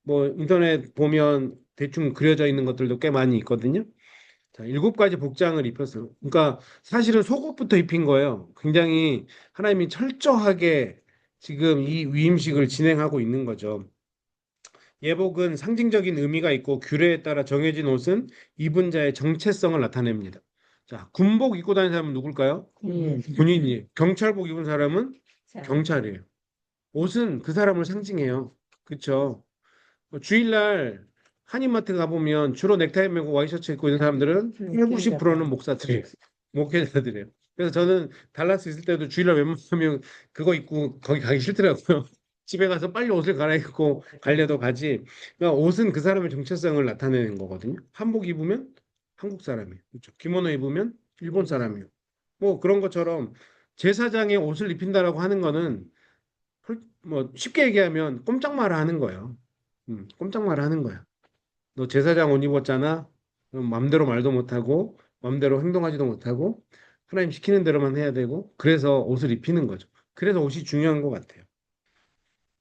뭐 인터넷 보면 대충 그려져 있는 것들도 꽤 많이 있거든요. 자, 7가지 복장을 입혔어요. 그러니까 사실은 속옷부터 입힌 거예요. 굉장히 하나님이 철저하게 지금 이 위임식을 진행하고 있는 거죠. 예복은 상징적인 의미가 있고 규례에 따라 정해진 옷은 입은 자의 정체성을 나타냅니다. 자, 군복 입고 다니는 사람은 누굴까요? 군인이에요. 경찰복 입은 사람은 경찰이에요. 옷은 그 사람을 상징해요. 그렇죠? 주일날 한인마트 가보면 주로 넥타이 매고 와이셔츠 입고 있는 사람들은 90%는 목사들이에요. 목회자들이에요. 그래서 저는 달라스 있을 때도 주일날 웬만하면 그거 입고 거기 가기 싫더라고요. 집에 가서 빨리 옷을 갈아입고 갈려도 가지. 그러니까 옷은 그 사람의 정체성을 나타내는 거거든요. 한복 입으면 한국 사람이에요. 그렇죠? 기모노 입으면 일본 사람이에요. 뭐 그런 것처럼 제사장의 옷을 입힌다라고 하는 거는 뭐 쉽게 얘기하면 꼼짝마라 하는 거예요. 꼼짝마라 하는 거야. 너 제사장 옷 입었잖아. 그럼 맘대로 말도 못하고 맘대로 행동하지도 못하고 하나님 시키는 대로만 해야 되고 그래서 옷을 입히는 거죠. 그래서 옷이 중요한 것 같아요.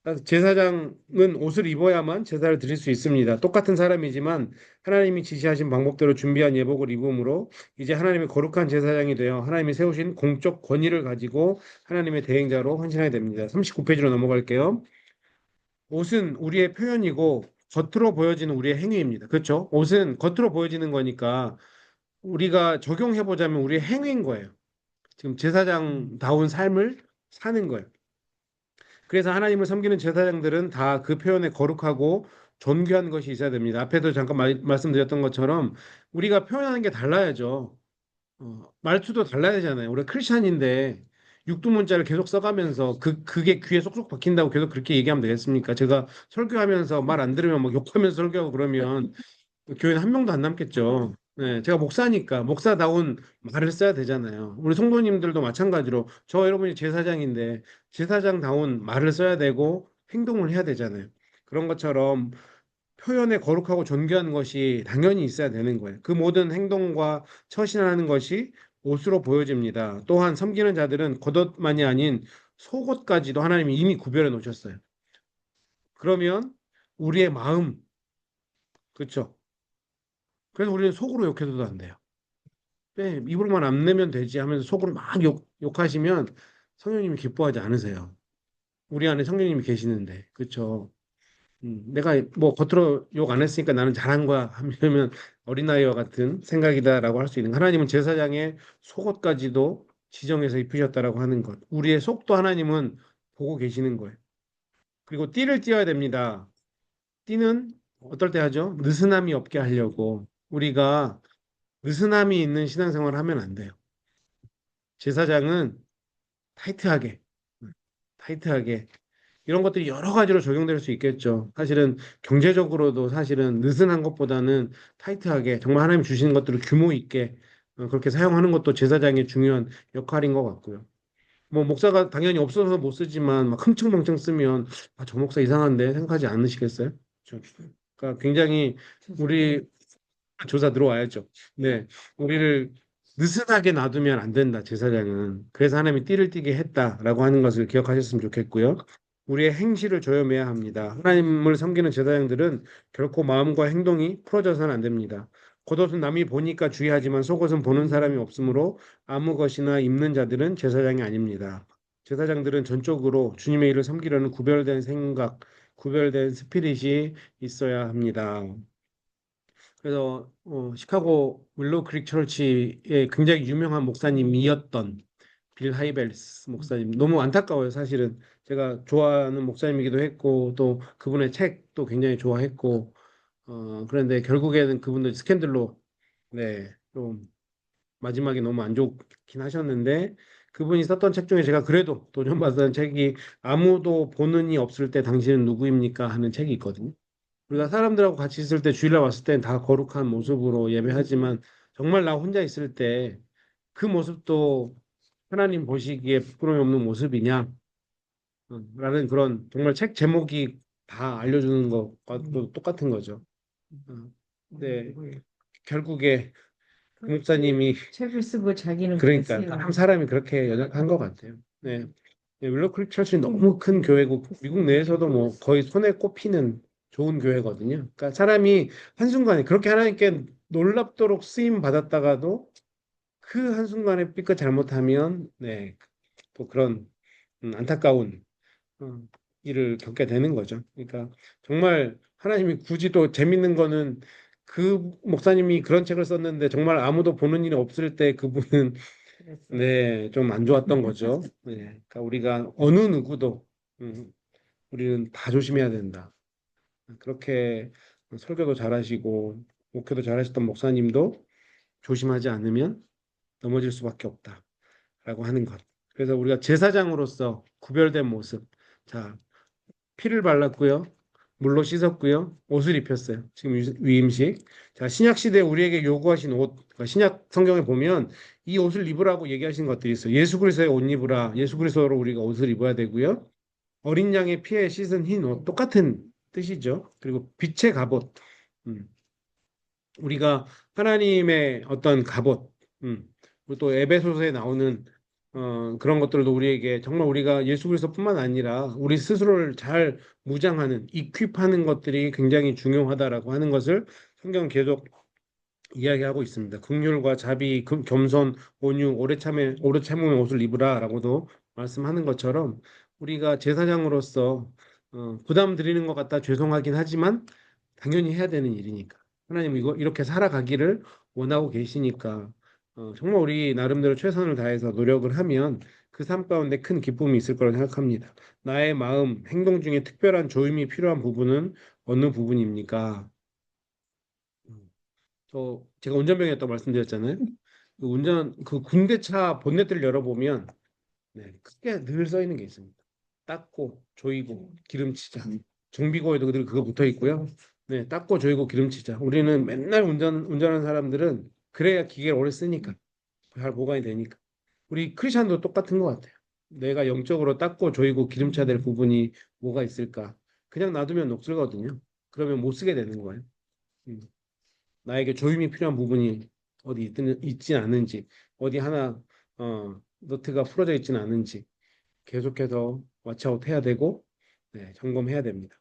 그래서 제사장은 옷을 입어야만 제사를 드릴 수 있습니다. 똑같은 사람이지만 하나님이 지시하신 방법대로 준비한 예복을 입음으로 이제 하나님의 거룩한 제사장이 되어 하나님이 세우신 공적 권위를 가지고 하나님의 대행자로 헌신하게 됩니다. 39페이지로 넘어갈게요. 옷은 우리의 표현이고 겉으로 보여지는 우리의 행위입니다. 그렇죠? 옷은 겉으로 보여지는 거니까 우리가 적용해 보자면 우리의 행위인 거예요. 지금 제사장다운 삶을 사는 거예요. 그래서 하나님을 섬기는 제사장들은 다 그 표현에 거룩하고 존귀한 것이 있어야 됩니다. 앞에도 잠깐 말씀드렸던 것처럼 우리가 표현하는 게 달라야죠. 말투도 달라야 되잖아요. 우리 크리스찬인데 육두문자를 계속 써가면서 그게 귀에 쏙쏙 박힌다고 계속 그렇게 얘기하면 되겠습니까? 제가 설교하면서 말 안 들으면 막 욕하면서 설교하고 그러면 교회는 한 명도 안 남겠죠. 네, 제가 목사니까 목사다운 말을 써야 되잖아요. 우리 성도님들도 마찬가지로 저 여러분이 제사장인데 제사장다운 말을 써야 되고 행동을 해야 되잖아요. 그런 것처럼 표현에 거룩하고 존귀한 것이 당연히 있어야 되는 거예요. 그 모든 행동과 처신하는 것이 옷으로 보여집니다. 또한 섬기는 자들은 겉옷만이 아닌 속옷까지도 하나님이 이미 구별해 놓으셨어요. 그러면 우리의 마음, 그렇죠? 그래서 우리는 속으로 욕해도 안 돼요. 네, 입으로만 안 내면 되지 하면서 속으로 막 욕하시면 성령님이 기뻐하지 않으세요. 우리 안에 성령님이 계시는데, 그렇죠? 내가 뭐 겉으로 욕 안 했으니까 나는 잘한 거야 하면 어린아이와 같은 생각이다라고 할 수 있는 하나님은 제사장의 속옷까지도 지정해서 입히셨다라고 하는 것. 우리의 속도 하나님은 보고 계시는 거예요. 그리고 띠를 띄어야 됩니다. 띠는 어떨 때 하죠? 느슨함이 없게 하려고 우리가 느슨함이 있는 신앙생활을 하면 안 돼요. 제사장은 타이트하게, 타이트하게 이런 것들이 여러 가지로 적용될 수 있겠죠. 사실은 경제적으로도 사실은 느슨한 것보다는 타이트하게 정말 하나님 주시는 것들을 규모 있게 그렇게 사용하는 것도 제사장의 중요한 역할인 것 같고요. 뭐 목사가 당연히 없어서 못 쓰지만 막 흥청망청 쓰면 아, 저 목사 이상한데 생각하지 않으시겠어요? 그렇죠. 그러니까 굉장히 우리 조사 들어와야죠. 네, 우리를 느슨하게 놔두면 안 된다, 제사장은. 그래서 하나님이 띠를 띠게 했다라고 하는 것을 기억하셨으면 좋겠고요. 우리의 행실을 조여매야 합니다. 하나님을 섬기는 제사장들은 결코 마음과 행동이 풀어져서는 안 됩니다. 겉옷은 남이 보니까 주의하지만 속옷은 보는 사람이 없으므로 아무 것이나 입는 자들은 제사장이 아닙니다. 제사장들은 전적으로 주님의 일을 섬기려는 구별된 생각, 구별된 스피릿이 있어야 합니다. 그래서 시카고 윌로우 크릭 처치의 굉장히 유명한 목사님이었던 빌 하이벨스 목사님 너무 안타까워요. 사실은 제가 좋아하는 목사님이기도 했고 또 그분의 책도 굉장히 좋아했고 그런데 결국에는 그분도 스캔들로 좀 마지막에 너무 안 좋긴 하셨는데 그분이 썼던 책 중에 제가 그래도 도전받았던 책이 아무도 보는 이 없을 때 당신은 누구입니까 하는 책이 있거든요. 우리가 사람들하고 같이 있을 때 주일날 왔을 땐 다 거룩한 모습으로 예배하지만 정말 나 혼자 있을 때 그 모습도 하나님 보시기에 부끄러움이 없는 모습이냐? 라는 그런 정말 책 제목이 다 알려주는 것과 또 똑같은 거죠. 네, 결국에 그 목사님이 책을 쓰고 자기는 그러니까 그랬어요. 한 사람이 그렇게 연약한 것 같아요. 네. 윌로우 크릭 처치는 너무 큰 교회고 미국 내에서도 뭐 거의 손에 꼽히는 좋은 교회거든요. 그러니까 사람이 한순간에 그렇게 하나님께 놀랍도록 쓰임 받았다가도 그 한순간에 삐끗 잘못하면 또 그런 안타까운 어, 일을 겪게 되는 거죠. 그러니까 정말 하나님이 굳이 또 재밌는 거는 그 목사님이 그런 책을 썼는데 정말 아무도 보는 일이 없을 때 그분은 그랬어요. 좀 안 좋았던 거죠. 그러니까 우리가 어느 누구도 우리는 다 조심해야 된다. 그렇게 설교도 잘하시고 목회도 잘하셨던 목사님도 조심하지 않으면 넘어질 수밖에 없다라고 하는 것. 그래서 우리가 제사장으로서 구별된 모습. 자, 피를 발랐고요. 물로 씻었고요. 옷을 입혔어요. 지금 위임식. 자, 신약 시대에 우리에게 요구하신 옷, 그러니까 신약 성경에 보면 이 옷을 입으라고 얘기하신 것들이 있어요. 예수 그리스도의 옷 입으라. 예수 그리스도로 우리가 옷을 입어야 되고요. 어린 양의 피에 씻은 흰 옷, 똑같은 뜻이죠. 그리고 빛의 갑옷. 음, 우리가 하나님의 어떤 갑옷, 그리고 또 에베소서에 나오는 그런 것들도 우리에게 정말 우리가 예수 그리스도뿐만 아니라 우리 스스로를 잘 무장하는, 이퀴하는 것들이 굉장히 중요하다라고 하는 것을 성경은 계속 이야기하고 있습니다. 긍휼과 자비, 겸손, 온유, 오래 참음의 옷을 입으라라고도 말씀하는 것처럼 우리가 제사장으로서 부담 드리는 것 같다 죄송하긴 하지만 당연히 해야 되는 일이니까 하나님 이거 이렇게 살아가기를 원하고 계시니까 정말 우리 나름대로 최선을 다해서 노력을 하면 그 삶 가운데 큰 기쁨이 있을 거라고 생각합니다. 나의 마음, 행동 중에 특별한 조임이 필요한 부분은 어느 부분입니까? 제가 운전병이었다고 말씀드렸잖아요. 그 군대차 본네트를 열어보면 크게 늘 써 있는 게 있습니다. 닦고 조이고 기름치자. 정비고에도 늘 그거 붙어 있고요. 닦고 조이고 기름치자. 우리는 맨날 운전하는 사람들은 그래야 기계를 오래 쓰니까 잘 보관이 되니까. 우리 크리스천도 똑같은 것 같아요. 내가 영적으로 닦고 조이고 기름쳐야 될 부분이 뭐가 있을까? 그냥 놔두면 녹슬거든요. 그러면 못 쓰게 되는 거예요. 음. 나에게 조임이 필요한 부분이 있진 않은지, 어디 하나 너트가 풀어져 있지는 않은지 계속해서 왓츠아웃 해야 되고 점검해야 됩니다.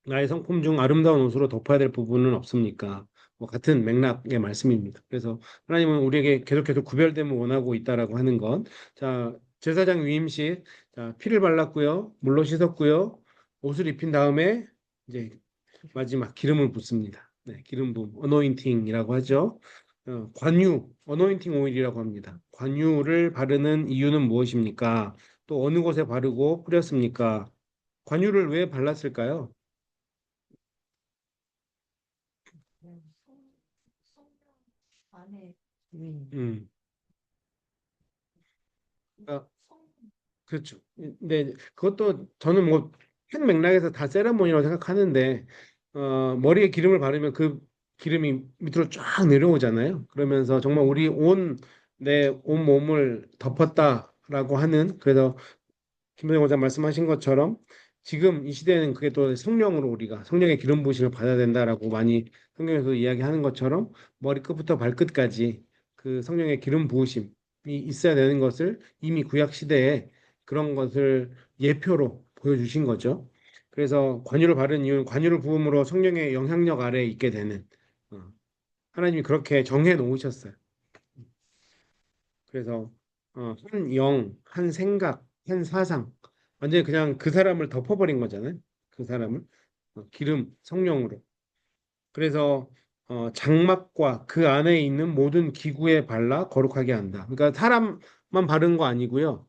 나의 성품 중 아름다운 옷으로 덮어야 될 부분은 없습니까? 뭐 같은 맥락의 말씀입니다. 그래서 하나님은 우리에게 계속해서 구별됨을 원하고 있다라고 하는 것. 자, 제사장 위임식, 자, 피를 발랐고요, 물로 씻었고요, 옷을 입힌 다음에 이제 마지막 기름을 붓습니다. 기름 부음, 어노인팅이라고 하죠. 관유, 어노인팅 오일이라고 합니다. 관유를 바르는 이유는 무엇입니까? 또 어느 곳에 바르고 뿌렸습니까? 관유를 왜 발랐을까요? 안에 음, 아, 그렇죠. 근데 그것도 저는 뭐 큰 맥락에서 다 세레모니라고 생각하는데 머리에 기름을 바르면 그 기름이 밑으로 쫙 내려오잖아요. 그러면서 정말 우리 내 온 몸을 덮었다라고 하는 그래서 김선영 원장 말씀하신 것처럼 지금 이 시대에는 그게 또 성령으로 우리가 성령의 기름 부으심을 받아야 된다라고 많이 성경에서 이야기하는 것처럼 머리끝부터 발끝까지 그 성령의 기름 부으심이 있어야 되는 것을 이미 구약 시대에 그런 것을 예표로 보여주신 거죠. 그래서 관유를 바른 이유는 관유를 부음으로 성령의 영향력 아래에 있게 되는 어, 하나님이 그렇게 정해 놓으셨어요. 그래서 한 영, 한 생각, 한 사상 완전히 그냥 그 사람을 덮어버린 거잖아요. 그 사람을 기름, 성령으로. 그래서 장막과 그 안에 있는 모든 기구에 발라 거룩하게 한다. 그러니까 사람만 바른 거 아니고요.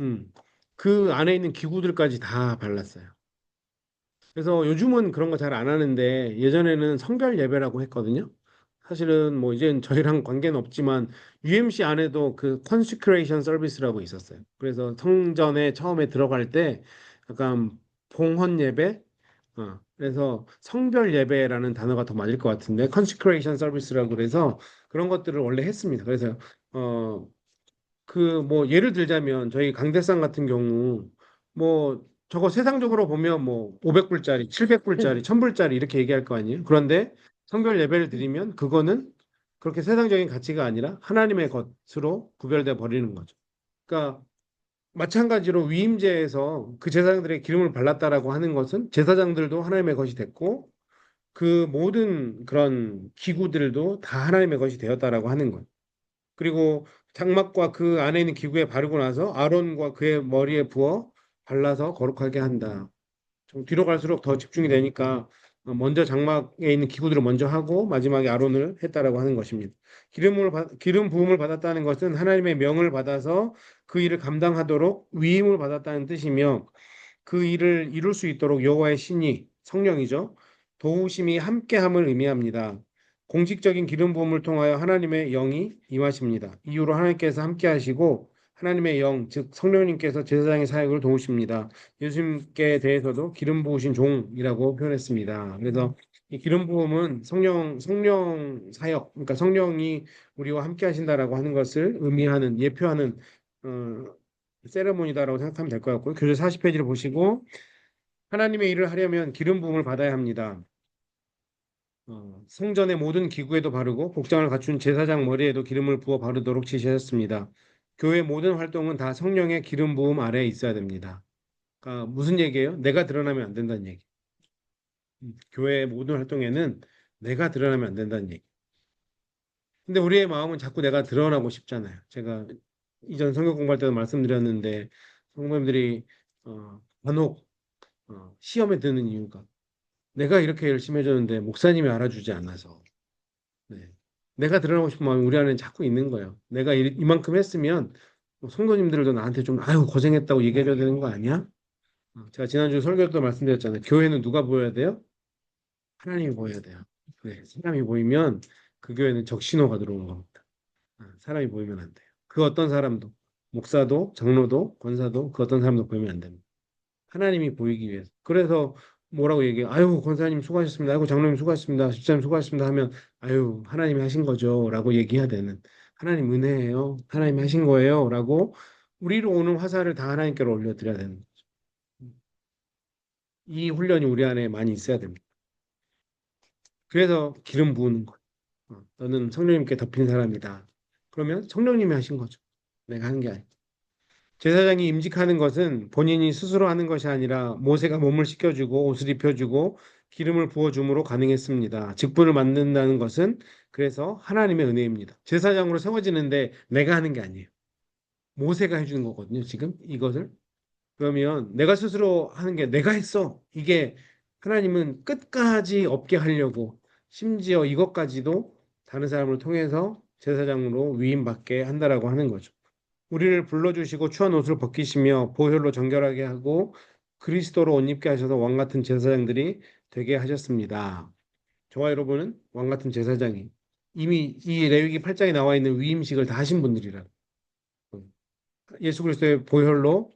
음, 그 안에 있는 기구들까지 다 발랐어요. 그래서 요즘은 그런 거 잘 안 하는데 예전에는 성별 예배라고 했거든요. 사실은 뭐 이제는 저희랑 관계는 없지만 UMC 안에도 그 consecration service라고 있었어요. 그래서 성전에 처음에 들어갈 때 약간 봉헌 예배, 그래서 성별 예배라는 단어가 더 맞을 것 같은데 consecration service라고 그래서 그런 것들을 원래 했습니다. 그래서 어, 그 뭐 예를 들자면 저희 강대상 같은 경우 뭐 저거 세상적으로 보면 뭐 500불짜리, 700불짜리, 1000불짜리 이렇게 얘기할 거 아니에요. 그런데 성별 예배를 드리면 그거는 그렇게 세상적인 가치가 아니라 하나님의 것으로 구별돼 버리는 거죠. 그러니까 마찬가지로 위임제에서 그 제사장들의 기름을 발랐다라고 하는 것은 제사장들도 하나님의 것이 됐고 그 모든 그런 기구들도 다 하나님의 것이 되었다라고 하는 거예요. 그리고 장막과 그 안에 있는 기구에 바르고 나서 아론과 그의 머리에 부어 발라서 거룩하게 한다. 좀 뒤로 갈수록 더 집중이 되니까 먼저 장막에 있는 기구들을 먼저 하고 마지막에 아론을 했다라고 하는 것입니다. 기름 부음을 받았다는 것은 하나님의 명을 받아서 그 일을 감당하도록 위임을 받았다는 뜻이며 그 일을 이룰 수 있도록 여호와의 신이 성령이죠. 도우심이 함께함을 의미합니다. 공식적인 기름 부음을 통하여 하나님의 영이 임하십니다. 이후로 하나님께서 함께하시고 하나님의 영, 즉 성령님께서 제사장의 사역을 도우십니다. 예수님께 대해서도 기름 부으신 종이라고 표현했습니다. 그래서 이 기름 부음은 성령 사역, 그러니까 성령이 우리와 함께 하신다라고 하는 것을 의미하는 예표하는 어, 세레모니다라고 생각하면 될 것 같고요. 교재 40페이지를 보시고 하나님의 일을 하려면 기름 부음을 받아야 합니다. 성전의 모든 기구에도 바르고 복장을 갖춘 제사장 머리에도 기름을 부어 바르도록 지시하셨습니다. 교회 모든 활동은 다 성령의 기름 부음 아래에 있어야 됩니다. 그러니까 무슨 얘기예요? 내가 드러나면 안 된다는 얘기. 교회의 모든 활동에는 내가 드러나면 안 된다는 얘기. 근데 우리의 마음은 자꾸 내가 드러나고 싶잖아요. 제가 이전 성경 공부할 때도 말씀드렸는데 성도님들이 간혹 시험에 드는 이유가 내가 이렇게 열심히 해줬는데 목사님이 알아주지 않아서 네. 내가 드러나고 싶은 마음이 우리 안에 자꾸 있는 거예요. 내가 이만큼 했으면 성도님들도 나한테 좀 아유 고생했다고 얘기해줘야 되는 거 아니야? 제가 지난주 설교 때도 말씀드렸잖아요. 교회는 누가 보여야 돼요? 하나님이 보여야 돼요. 네. 사람이 보이면 그 교회는 적신호가 들어오는 겁니다. 사람이 보이면 안 돼요. 그 어떤 사람도 목사도 장로도 권사도 그 어떤 사람도 보이면 안 됩니다. 하나님이 보이기 위해서. 그래서 뭐라고 얘기해요? 아유, 권사님 수고하셨습니다. 아이고, 장로님 수고하셨습니다. 집사님 수고하셨습니다 하면 아유, 하나님이 하신 거죠. 라고 얘기해야 되는. 하나님 은혜예요. 하나님이 하신 거예요. 라고 우리로 오는 화살을 다 하나님께로 올려드려야 되는 거죠. 이 훈련이 우리 안에 많이 있어야 됩니다. 그래서 기름 부으는 거예요. 너는 성령님께 덮인 사람이다. 그러면 성령님이 하신 거죠. 내가 하는 게 아니고. 제사장이 임직하는 것은 본인이 스스로 하는 것이 아니라 모세가 몸을 씻겨주고 옷을 입혀주고 기름을 부어줌으로 가능했습니다. 직분을 맡는다는 것은 그래서 하나님의 은혜입니다. 제사장으로 세워지는데 내가 하는 게 아니에요. 모세가 해주는 거거든요. 지금 이것을. 그러면 내가 스스로 하는 게 내가 했어. 이게 하나님은 끝까지 없게 하려고 심지어 이것까지도 다른 사람을 통해서 제사장으로 위임받게 한다라고 하는 거죠. 우리를 불러주시고 추한 옷을 벗기시며 보혈로 정결하게 하고 그리스도로 옷 입게 하셔서 왕 같은 제사장들이 되게 하셨습니다. 저와 여러분은 왕 같은 제사장이 이미 이 레위기 8장에 나와 있는 위임식을 다 하신 분들이라. 예수 그리스도의 보혈로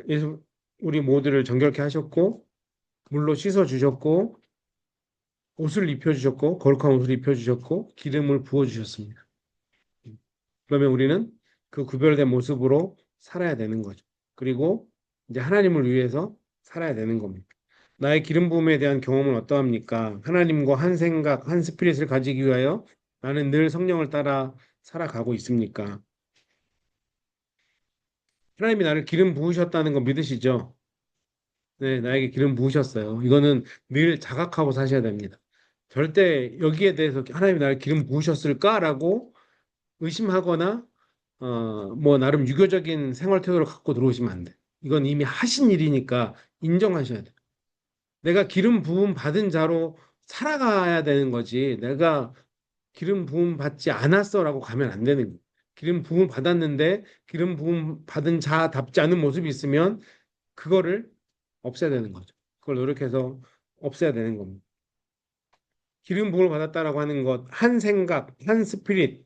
예수 우리 모두를 정결케 하셨고 물로 씻어 주셨고 옷을 입혀 주셨고 거룩한 옷을 입혀 주셨고 기름을 부어 주셨습니다. 그러면 우리는 그 구별된 모습으로 살아야 되는 거죠. 그리고 이제 하나님을 위해서 살아야 되는 겁니다. 나의 기름 부음에 대한 경험은 어떠합니까? 하나님과 한 생각, 한 스피릿을 가지기 위하여 나는 늘 성령을 따라 살아가고 있습니까? 하나님이 나를 기름 부으셨다는 거 믿으시죠? 네, 나에게 기름 부으셨어요. 이거는 늘 자각하고 사셔야 됩니다. 절대 여기에 대해서 하나님이 나를 기름 부으셨을까라고 의심하거나 뭐 나름 유교적인 생활 태도를 갖고 들어오시면 안 돼. 이건 이미 하신 일이니까 인정하셔야 돼. 내가 기름 부음 받은 자로 살아가야 되는 거지. 내가 기름 부음 받지 않았어라고 가면 안 되는 거예요. 기름 부음 받았는데 기름 부음 받은 자답지 않은 모습이 있으면 그거를 없애야 되는 거죠. 그걸 노력해서 없애야 되는 겁니다. 기름 부음을 받았다라고 하는 것, 한 생각, 한 스피릿.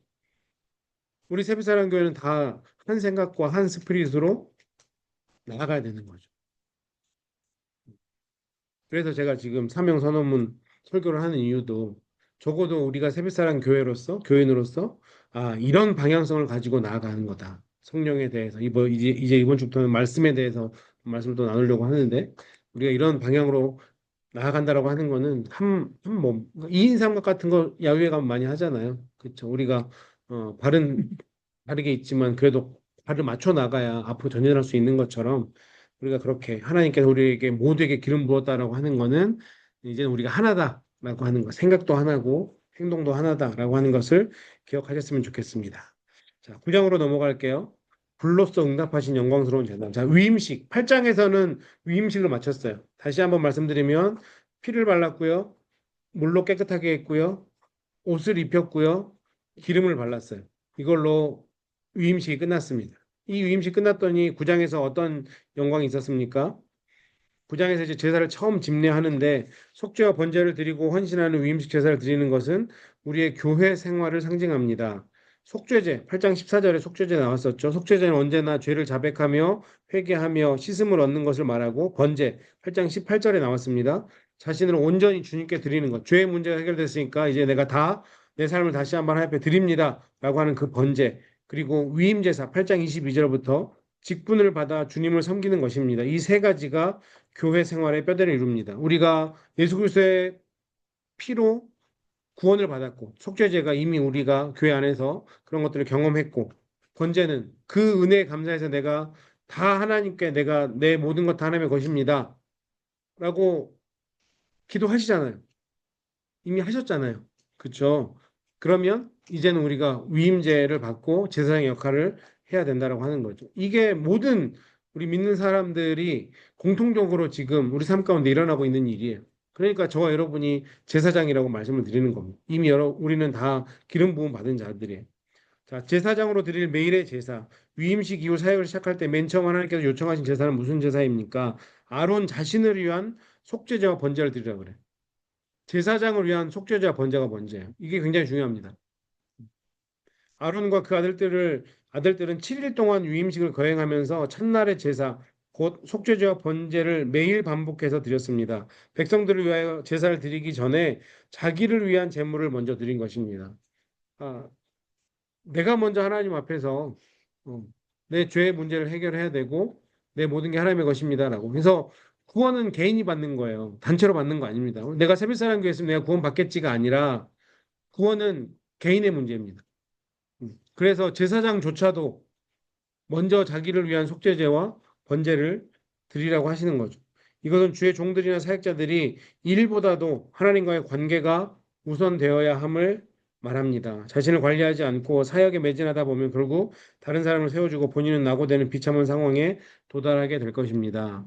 우리 세비사랑 교회는 다 한 생각과 한 스피릿으로 나아가야 되는 거죠. 그래서 제가 지금 사명 선언문 설교를 하는 이유도 적어도 우리가 세빛사랑 교회로서 교인으로서 이런 방향성을 가지고 나아가는 거다. 성령에 대해서 이제 이번 주부터는 말씀에 대해서 말씀을 또 나누려고 하는데 우리가 이런 방향으로 나아간다라고 하는 거는 한 몸, 2인 삼각 같은 거 야유회 가면 많이 하잖아요. 그렇죠. 우리가 바르게 있지만 그래도 발을 맞춰 나가야 앞으로 전진할 수 있는 것처럼 우리가 그렇게 하나님께서 우리에게 모두에게 기름 부었다라고 하는 거는 이제는 우리가 하나다라고 하는 것, 생각도 하나고 행동도 하나다라고 하는 것을 기억하셨으면 좋겠습니다. 자, 9장으로 넘어갈게요. 불로써 응답하신 영광스러운 재단. 자, 위임식. 8장에서는 위임식을 마쳤어요. 다시 한번 말씀드리면 피를 발랐고요. 물로 깨끗하게 했고요. 옷을 입혔고요. 기름을 발랐어요. 이걸로 위임식이 끝났습니다. 이 위임식 끝났더니 9장에서 어떤 영광이 있었습니까? 9장에서 이제 제사를 처음 집례하는데 속죄와 번제를 드리고 헌신하는 위임식 제사를 드리는 것은 우리의 교회 생활을 상징합니다. 속죄제, 8장 14절에 속죄제 나왔었죠. 속죄제는 언제나 죄를 자백하며 회개하며 씻음을 얻는 것을 말하고 번제, 8장 18절에 나왔습니다. 자신을 온전히 주님께 드리는 것. 죄의 문제가 해결됐으니까 이제 내가 다 내 삶을 다시 한번 하나님 앞에 드립니다. 라고 하는 그 번제. 그리고 위임제사, 8장 22절부터 직분을 받아 주님을 섬기는 것입니다. 이 세 가지가 교회 생활의 뼈대를 이룹니다. 우리가 예수 그리스도의 피로 구원을 받았고 속죄제가 이미 우리가 교회 안에서 그런 것들을 경험했고 번제는 그 은혜에 감사해서 내가 다 하나님께 내가 내 모든 것 다 하나님의 것입니다. 라고 기도하시잖아요. 이미 하셨잖아요. 그렇죠? 그러면 이제는 우리가 위임제를 받고 제사장의 역할을 해야 된다라고 하는 거죠. 이게 모든 우리 믿는 사람들이 공통적으로 지금 우리 삶 가운데 일어나고 있는 일이에요. 그러니까 저와 여러분이 제사장이라고 말씀을 드리는 겁니다. 이미 우리는 다 기름 부음 받은 자들이에요. 자, 제사장으로 드릴 매일의 제사, 위임식 이후 사역을 시작할 때 맨 처음 하나님께서 요청하신 제사는 무슨 제사입니까? 아론 자신을 위한 속죄제와 번제를 드리라 그래. 제사장을 위한 속죄제와 번제가 뭔지예요. 이게 굉장히 중요합니다. 아론과 그 아들들은 7일 동안 위임식을 거행하면서 첫날의 제사 곧 속죄제와 번제를 매일 반복해서 드렸습니다. 백성들을 위하여 제사를 드리기 전에 자기를 위한 제물을 먼저 드린 것입니다. 아, 내가 먼저 하나님 앞에서 어, 내 죄의 문제를 해결해야 되고 내 모든 게 하나님의 것입니다라고. 그래서 구원은 개인이 받는 거예요. 단체로 받는 거 아닙니다. 내가 새별사랑 교회 있으면 내가 구원 받겠지가 아니라 구원은 개인의 문제입니다. 그래서 제사장조차도 먼저 자기를 위한 속죄제와 번제를 드리라고 하시는 거죠. 이것은 주의 종들이나 사역자들이 일보다도 하나님과의 관계가 우선되어야 함을 말합니다. 자신을 관리하지 않고 사역에 매진하다 보면 결국 다른 사람을 세워주고 본인은 낙오되는 비참한 상황에 도달하게 될 것입니다.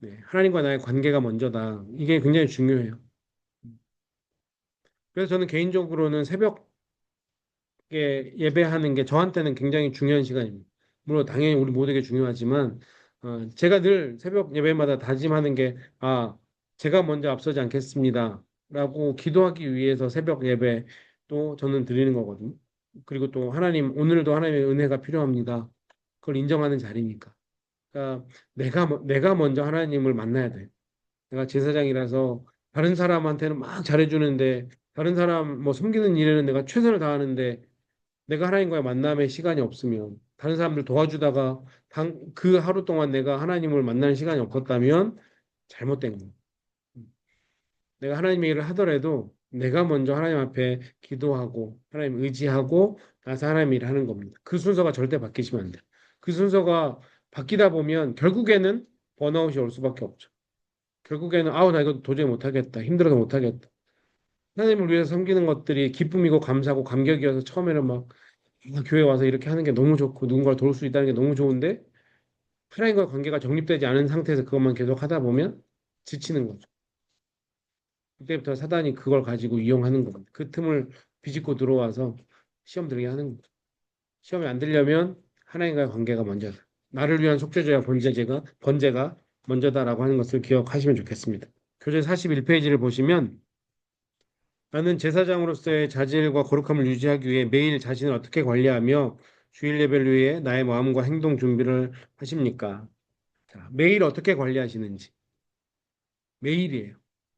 네, 하나님과 나의 관계가 먼저다. 이게 굉장히 중요해요. 그래서 저는 개인적으로는 새벽에 예배하는 게 저한테는 굉장히 중요한 시간입니다. 물론 당연히 우리 모두에게 중요하지만 제가 늘 새벽 예배마다 다짐하는 게 제가 먼저 앞서지 않겠습니다. 라고 기도하기 위해서 새벽 예배 또 저는 드리는 거거든요. 그리고 또 하나님 오늘도 하나님의 은혜가 필요합니다. 그걸 인정하는 자리니까. 그러니까 내가 먼저 하나님을 만나야 돼. 내가 제사장이라서 다른 사람한테는 막 잘해주는데 다른 사람 뭐 섬기는 일에는 내가 최선을 다하는데 내가 하나님과의 만남의 시간이 없으면 다른 사람들 도와주다가 그 하루 동안 내가 하나님을 만나는 시간이 없었다면 잘못된 거예요. 내가 하나님의 일을 하더라도 내가 먼저 하나님 앞에 기도하고 하나님 의지하고 나서 하나님 일을 하는 겁니다. 그 순서가 절대 바뀌시면 안 돼요. 그 순서가 바뀌다 보면 결국에는 번아웃이 올 수밖에 없죠. 결국에는 아우 나 이거 도저히 못하겠다. 힘들어서 못하겠다. 하나님을 위해서 섬기는 것들이 기쁨이고 감사고 감격이어서 처음에는 막 교회 와서 이렇게 하는 게 너무 좋고 누군가를 도울 수 있다는 게 너무 좋은데 하나님과 관계가 정립되지 않은 상태에서 그것만 계속 하다 보면 지치는 거죠. 그때부터 사단이 그걸 가지고 이용하는 겁니다. 그 틈을 비집고 들어와서 시험 들게 하는 거죠. 시험이 안 들려면 하나님과의 관계가 먼저다. 나를 위한 속죄제와 번제가 먼저다라고 하는 것을 기억하시면 좋겠습니다. 교재 41페이지를 보시면 나는 제사장으로서의 자질과 거룩함을 유지하기 위해 매일 자신을 어떻게 관리하며 주일 예배를 위해 나의 마음과 행동 준비를 하십니까? 자, 매일 어떻게 관리하시는지. 매일이에요.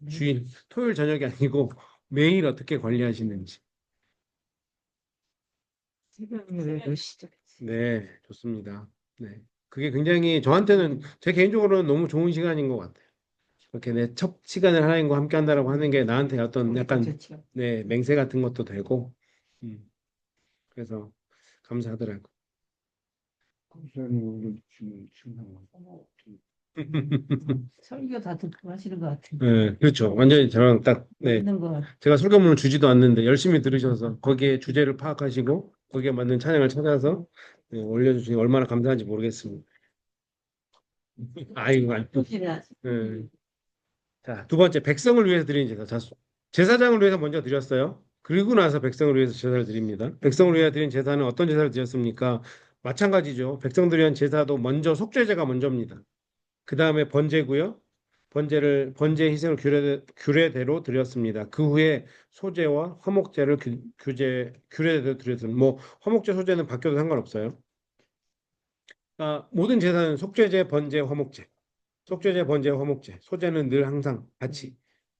주일, 토요일 저녁이 아니고 매일 어떻게 관리하시는지. 새벽 예배를 시작했지. 네, 좋습니다. 네. 그게 굉장히 저한테는 제 개인적으로는 너무 좋은 시간인 것 같아요. 이렇게 내 첫 시간을 하나님과 함께 한다라고 하는 게 나한테 어떤 약간 좋죠. 네, 맹세 같은 것도 되고, 그래서 감사하더라고요. 목사님 지금 충분하고 설교 다 듣고 하시는 것 같은데. 네, 그렇죠. 완전히 저랑 딱, 네. 있는 것 같아. 제가 설교문을 주지도 않는데 열심히 들으셔서 거기에 주제를 파악하시고 거기에 맞는 찬양을 찾아서 네, 올려주시니 얼마나 감사한지 모르겠습니다. 아이고, 아이고. 조심해야 네. 자, 두 번째, 백성을 위해서 드리는 제사. 자, 제사장을 위해서 먼저 드렸어요. 그리고 나서 백성을 위해서 제사를 드립니다. 백성을 위해 드린 제사는 어떤 제사를 드렸습니까? 마찬가지죠. 백성들 위한 제사도 먼저 속죄제가 먼저입니다. 그 다음에 번제고요. 번제 희생을 규례대로 드렸습니다. 그 후에 소제와 화목제를 규례대로 드렸습니다. 뭐 화목제, 소제는 바뀌어도 상관없어요. 모든 제사는 속죄제, 번제, 화목제. 속죄제, 번제, 화목제. 소제는 늘 항상 같이.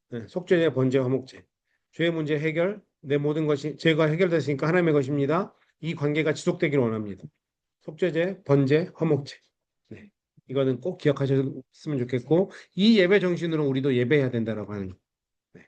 네, 속죄제, 번제, 화목제. 죄의 문제 해결. 내 모든 것이 죄가 해결됐으니까 하나님의 것입니다. 이 관계가 지속되기를 원합니다. 속죄제, 번제, 화목제. 네. 이거는 꼭 기억하셨으면 좋겠고 이 예배 정신으로 우리도 예배해야 된다라고 하는 거. 네.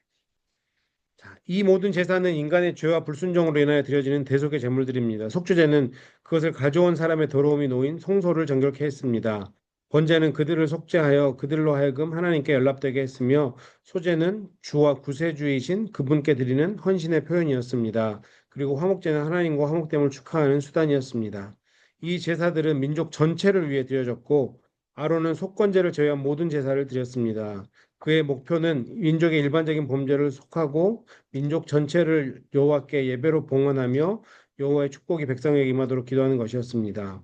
자, 이 모든 제사는 인간의 죄와 불순종으로 인하여 드려지는 대속의 제물들입니다. 속죄제는 그것을 가져온 사람의 더러움이 놓인 성소를 정결케 했습니다. 번제는 그들을 속죄하여 그들로 하여금 하나님께 연락되게 했으며 소제는 주와 구세주이신 그분께 드리는 헌신의 표현이었습니다. 그리고 화목제는 하나님과 화목됨을 축하하는 수단이었습니다. 이 제사들은 민족 전체를 위해 드려졌고 아론은 속건제를 제외한 모든 제사를 드렸습니다. 그의 목표는 민족의 일반적인 범죄를 속하고 민족 전체를 여호와께 예배로 봉헌하며 여호와의 축복이 백성에게 임하도록 기도하는 것이었습니다.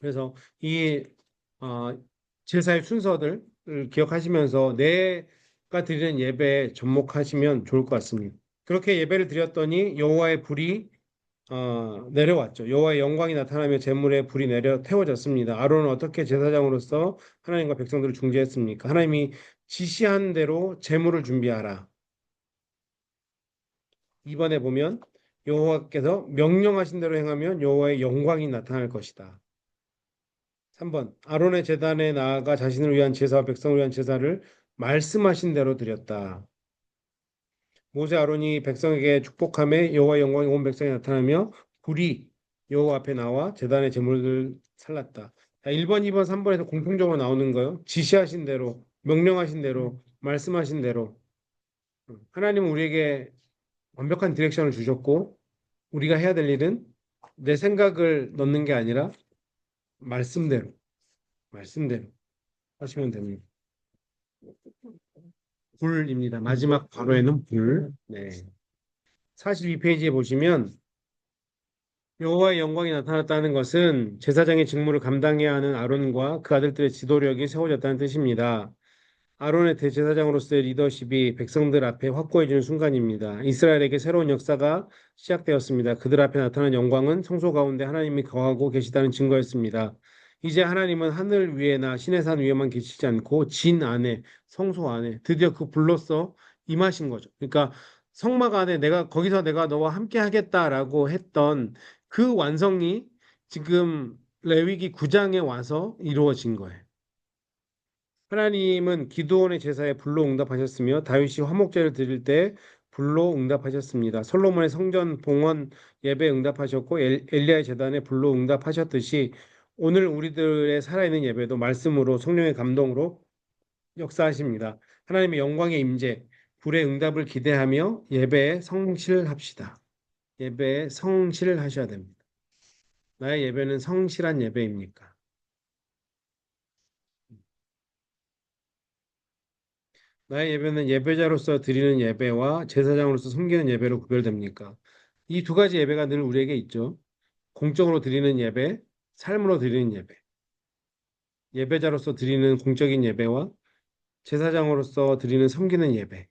그래서 이 제사의 순서들을 기억하시면서 내가 드리는 예배에 접목하시면 좋을 것 같습니다. 그렇게 예배를 드렸더니 여호와의 불이 내려왔죠. 여호와의 영광이 나타나며 제물에 불이 내려 태워졌습니다. 아론은 어떻게 제사장으로서 하나님과 백성들을 중재했습니까? 하나님이 지시한 대로 제물을 준비하라. 2번에 보면 여호와께서 명령하신 대로 행하면 여호와의 영광이 나타날 것이다. 3번 아론의 제단에 나아가 자신을 위한 제사와 백성을 위한 제사를 말씀하신 대로 드렸다. 모세 아론이 백성에게 축복함에 여호와의 영광이 온 백성에 나타나며 불이 여호와 앞에 나와 제단의 제물을 살랐다. 자, 1번, 2번, 3번에서 공통적으로 나오는 거요. 지시하신 대로, 명령하신 대로, 말씀하신 대로. 하나님은 우리에게 완벽한 디렉션을 주셨고 우리가 해야 될 일은 내 생각을 넣는 게 아니라 말씀대로 하시면 됩니다. 불입니다. 마지막 괄호에는 불. 네. 42페이지에 보시면 여호와의 영광이 나타났다는 것은 제사장의 직무를 감당해야 하는 아론과 그 아들들의 지도력이 세워졌다는 뜻입니다. 아론의 대제사장으로서의 리더십이 백성들 앞에 확고해지는 순간입니다. 이스라엘에게 새로운 역사가 시작되었습니다. 그들 앞에 나타난 영광은 성소 가운데 하나님이 거하고 계시다는 증거였습니다. 이제 하나님은 하늘 위에나 시내 산 위에만 계시지 않고 진 안에, 성소 안에 드디어 그 불로써 임하신 거죠. 그러니까 성막 안에 거기서 내가 너와 함께 하겠다라고 했던 그 완성이 지금 레위기 9장에 와서 이루어진 거예요. 하나님은 기드온의 제사에 불로 응답하셨으며 다윗이 화목제를 드릴 때 불로 응답하셨습니다. 솔로몬의 성전 봉헌 예배에 응답하셨고 엘리야의 제단에 불로 응답하셨듯이 오늘 우리들의 살아있는 예배도 말씀으로 성령의 감동으로 역사하십니다. 하나님의 영광의 임재, 불의 응답을 기대하며 예배에 성실합시다. 예배에 성실하셔야 됩니다. 나의 예배는 성실한 예배입니까? 나의 예배는 예배자로서 드리는 예배와 제사장으로서 섬기는 예배로 구별됩니까? 이 두 가지 예배가 늘 우리에게 있죠. 공적으로 드리는 예배, 삶으로 드리는 예배. 예배자로서 드리는 공적인 예배와 제사장으로서 드리는 섬기는 예배.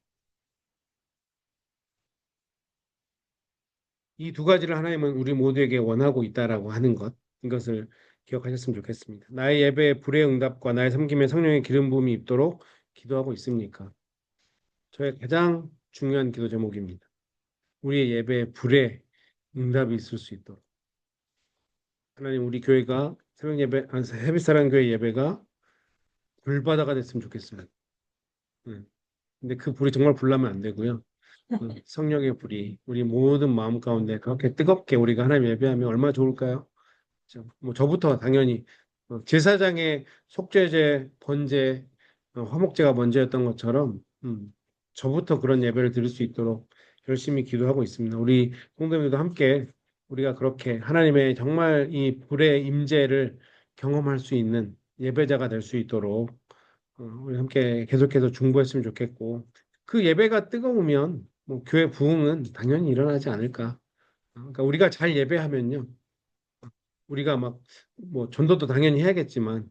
이 두 가지를 하나님은 우리 모두에게 원하고 있다라고 하는 것, 이것을 기억하셨으면 좋겠습니다. 나의 예배에 불의 응답과 나의 섬김에 성령의 기름 부음이 있도록 기도하고 있습니까? 저의 가장 중요한 기도 제목입니다. 우리의 예배에 불의 응답이 있을 수 있도록. 하나님, 우리 교회가 새벽 예배, 헤비사랑 교회 예배가 불바다가 됐으면 좋겠습니다. 근데 그 불이 정말 불나면 안 되고요. 성령의 불이 우리 모든 마음 가운데 그렇게 뜨겁게 우리가 하나님 예배하면 얼마나 좋을까요? 뭐 저부터 당연히 제사장의 속죄제, 번제, 화목제가 먼저였던 것처럼 저부터 그런 예배를 드릴 수 있도록 열심히 기도하고 있습니다. 우리 성도님들도 함께 우리가 그렇게 하나님의 정말 이 불의 임재를 경험할 수 있는 예배자가 될 수 있도록 우리 함께 계속해서 중보했으면 좋겠고 그 예배가 뜨거우면 뭐 교회 부흥은 당연히 일어나지 않을까. 그러니까 우리가 잘 예배하면요. 우리가 막 뭐 전도도 당연히 해야겠지만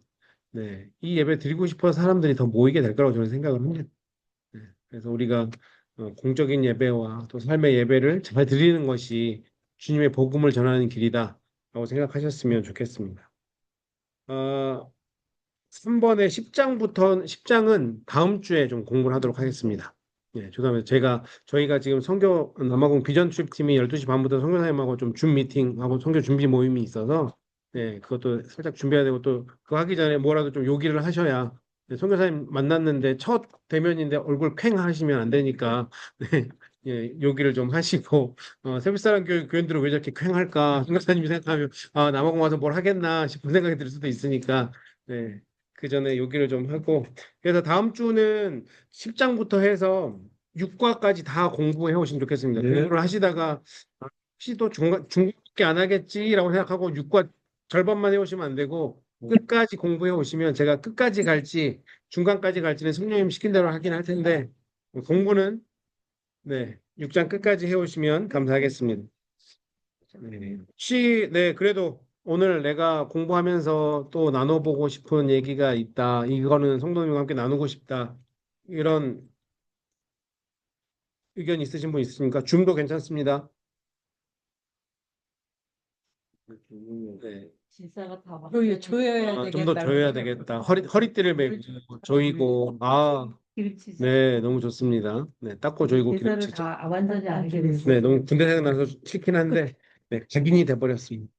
네, 이 예배 드리고 싶어 사람들이 더 모이게 될 거라고 저는 생각을 합니다. 네, 그래서 우리가 공적인 예배와 또 삶의 예배를 잘 드리는 것이 주님의 복음을 전하는 길이다라고 생각하셨으면 좋겠습니다. 3번의 10장은 다음 주에 좀 공부를 하도록 하겠습니다. 예, 죄송합니다. 저희가 지금 성교 남아공 비전 출입팀이 12시 반부터 선교사님하고 좀 줌 미팅하고 선교 준비 모임이 있어서 네, 그것도 살짝 준비해야 되고 또 그거 하기 전에 뭐라도 좀 요기를 하셔야 네, 선교사님 만났는데 첫 대면인데 얼굴 퀭 하시면 안 되니까 네, 예, 요기를 좀 하시고 세빛사람 교인들은 왜 저렇게 퀭 할까 선교사님이 생각하면 아 남아공 와서 뭘 하겠나 싶은 생각이 들 수도 있으니까 네, 그 전에 요기를 좀 하고 그래서 다음 주는 10장부터 해서 6과까지 다 공부해 오시면 좋겠습니다. 네. 공부를 하시다가 혹시 또 중국밖에 안 하겠지라고 생각하고 6과 절반만 해 오시면 안 되고 끝까지 공부해 오시면 제가 끝까지 갈지 중간까지 갈지는 성령님 시킨 대로 하긴 할 텐데 공부는 네, 6장 끝까지 해 오시면 감사하겠습니다. 네, 그래도 오늘 내가 공부하면서 또 나눠보고 싶은 얘기가 있다. 이거는 성도님과 함께 나누고 싶다. 이런 의견 있으신 분 있으십니까? 줌도 괜찮습니다. 네. 진짜가 다 좀 조여야 더 되겠다. 조여야 되겠다. 허리띠를 메고 조이고, 기름치지. 네, 너무 좋습니다. 네, 닦고 조이고 제사를 기름치죠. 다 완전히 알게 됐어. 네, 너무 군대 생각나서 싫긴 한데, 네, 각인이 돼버렸습니다.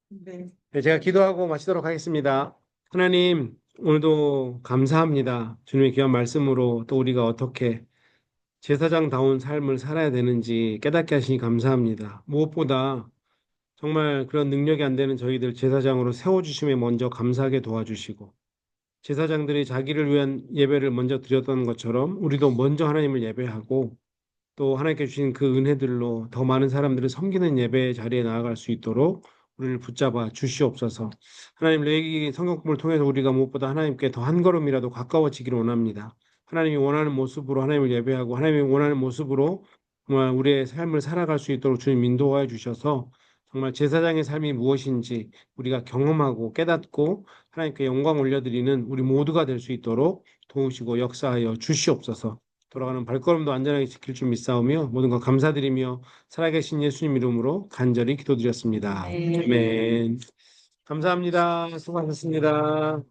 네. 네, 제가 기도하고 마치도록 하겠습니다. 하나님, 오늘도 감사합니다. 주님의 귀한 말씀으로 또 우리가 어떻게 제사장다운 삶을 살아야 되는지 깨닫게 하시니 감사합니다. 무엇보다 정말 그런 능력이 안 되는 저희들 제사장으로 세워주심에 먼저 감사하게 도와주시고 제사장들이 자기를 위한 예배를 먼저 드렸던 것처럼 우리도 먼저 하나님을 예배하고 또 하나님께 주신 그 은혜들로 더 많은 사람들을 섬기는 예배 자리에 나아갈 수 있도록 우리를 붙잡아 주시옵소서. 하나님, 레위기 성경법을 통해서 우리가 무엇보다 하나님께 더 한 걸음이라도 가까워지기를 원합니다. 하나님이 원하는 모습으로 하나님을 예배하고 하나님이 원하는 모습으로 정말 우리의 삶을 살아갈 수 있도록 주님 인도하여 주셔서 정말 제사장의 삶이 무엇인지 우리가 경험하고 깨닫고 하나님께 영광 올려드리는 우리 모두가 될 수 있도록 도우시고 역사하여 주시옵소서. 돌아가는 발걸음도 안전하게 지킬 줄 믿사오며 모든 것 감사드리며 살아계신 예수님 이름으로 간절히 기도드렸습니다. 네. 아멘. 감사합니다. 수고하셨습니다.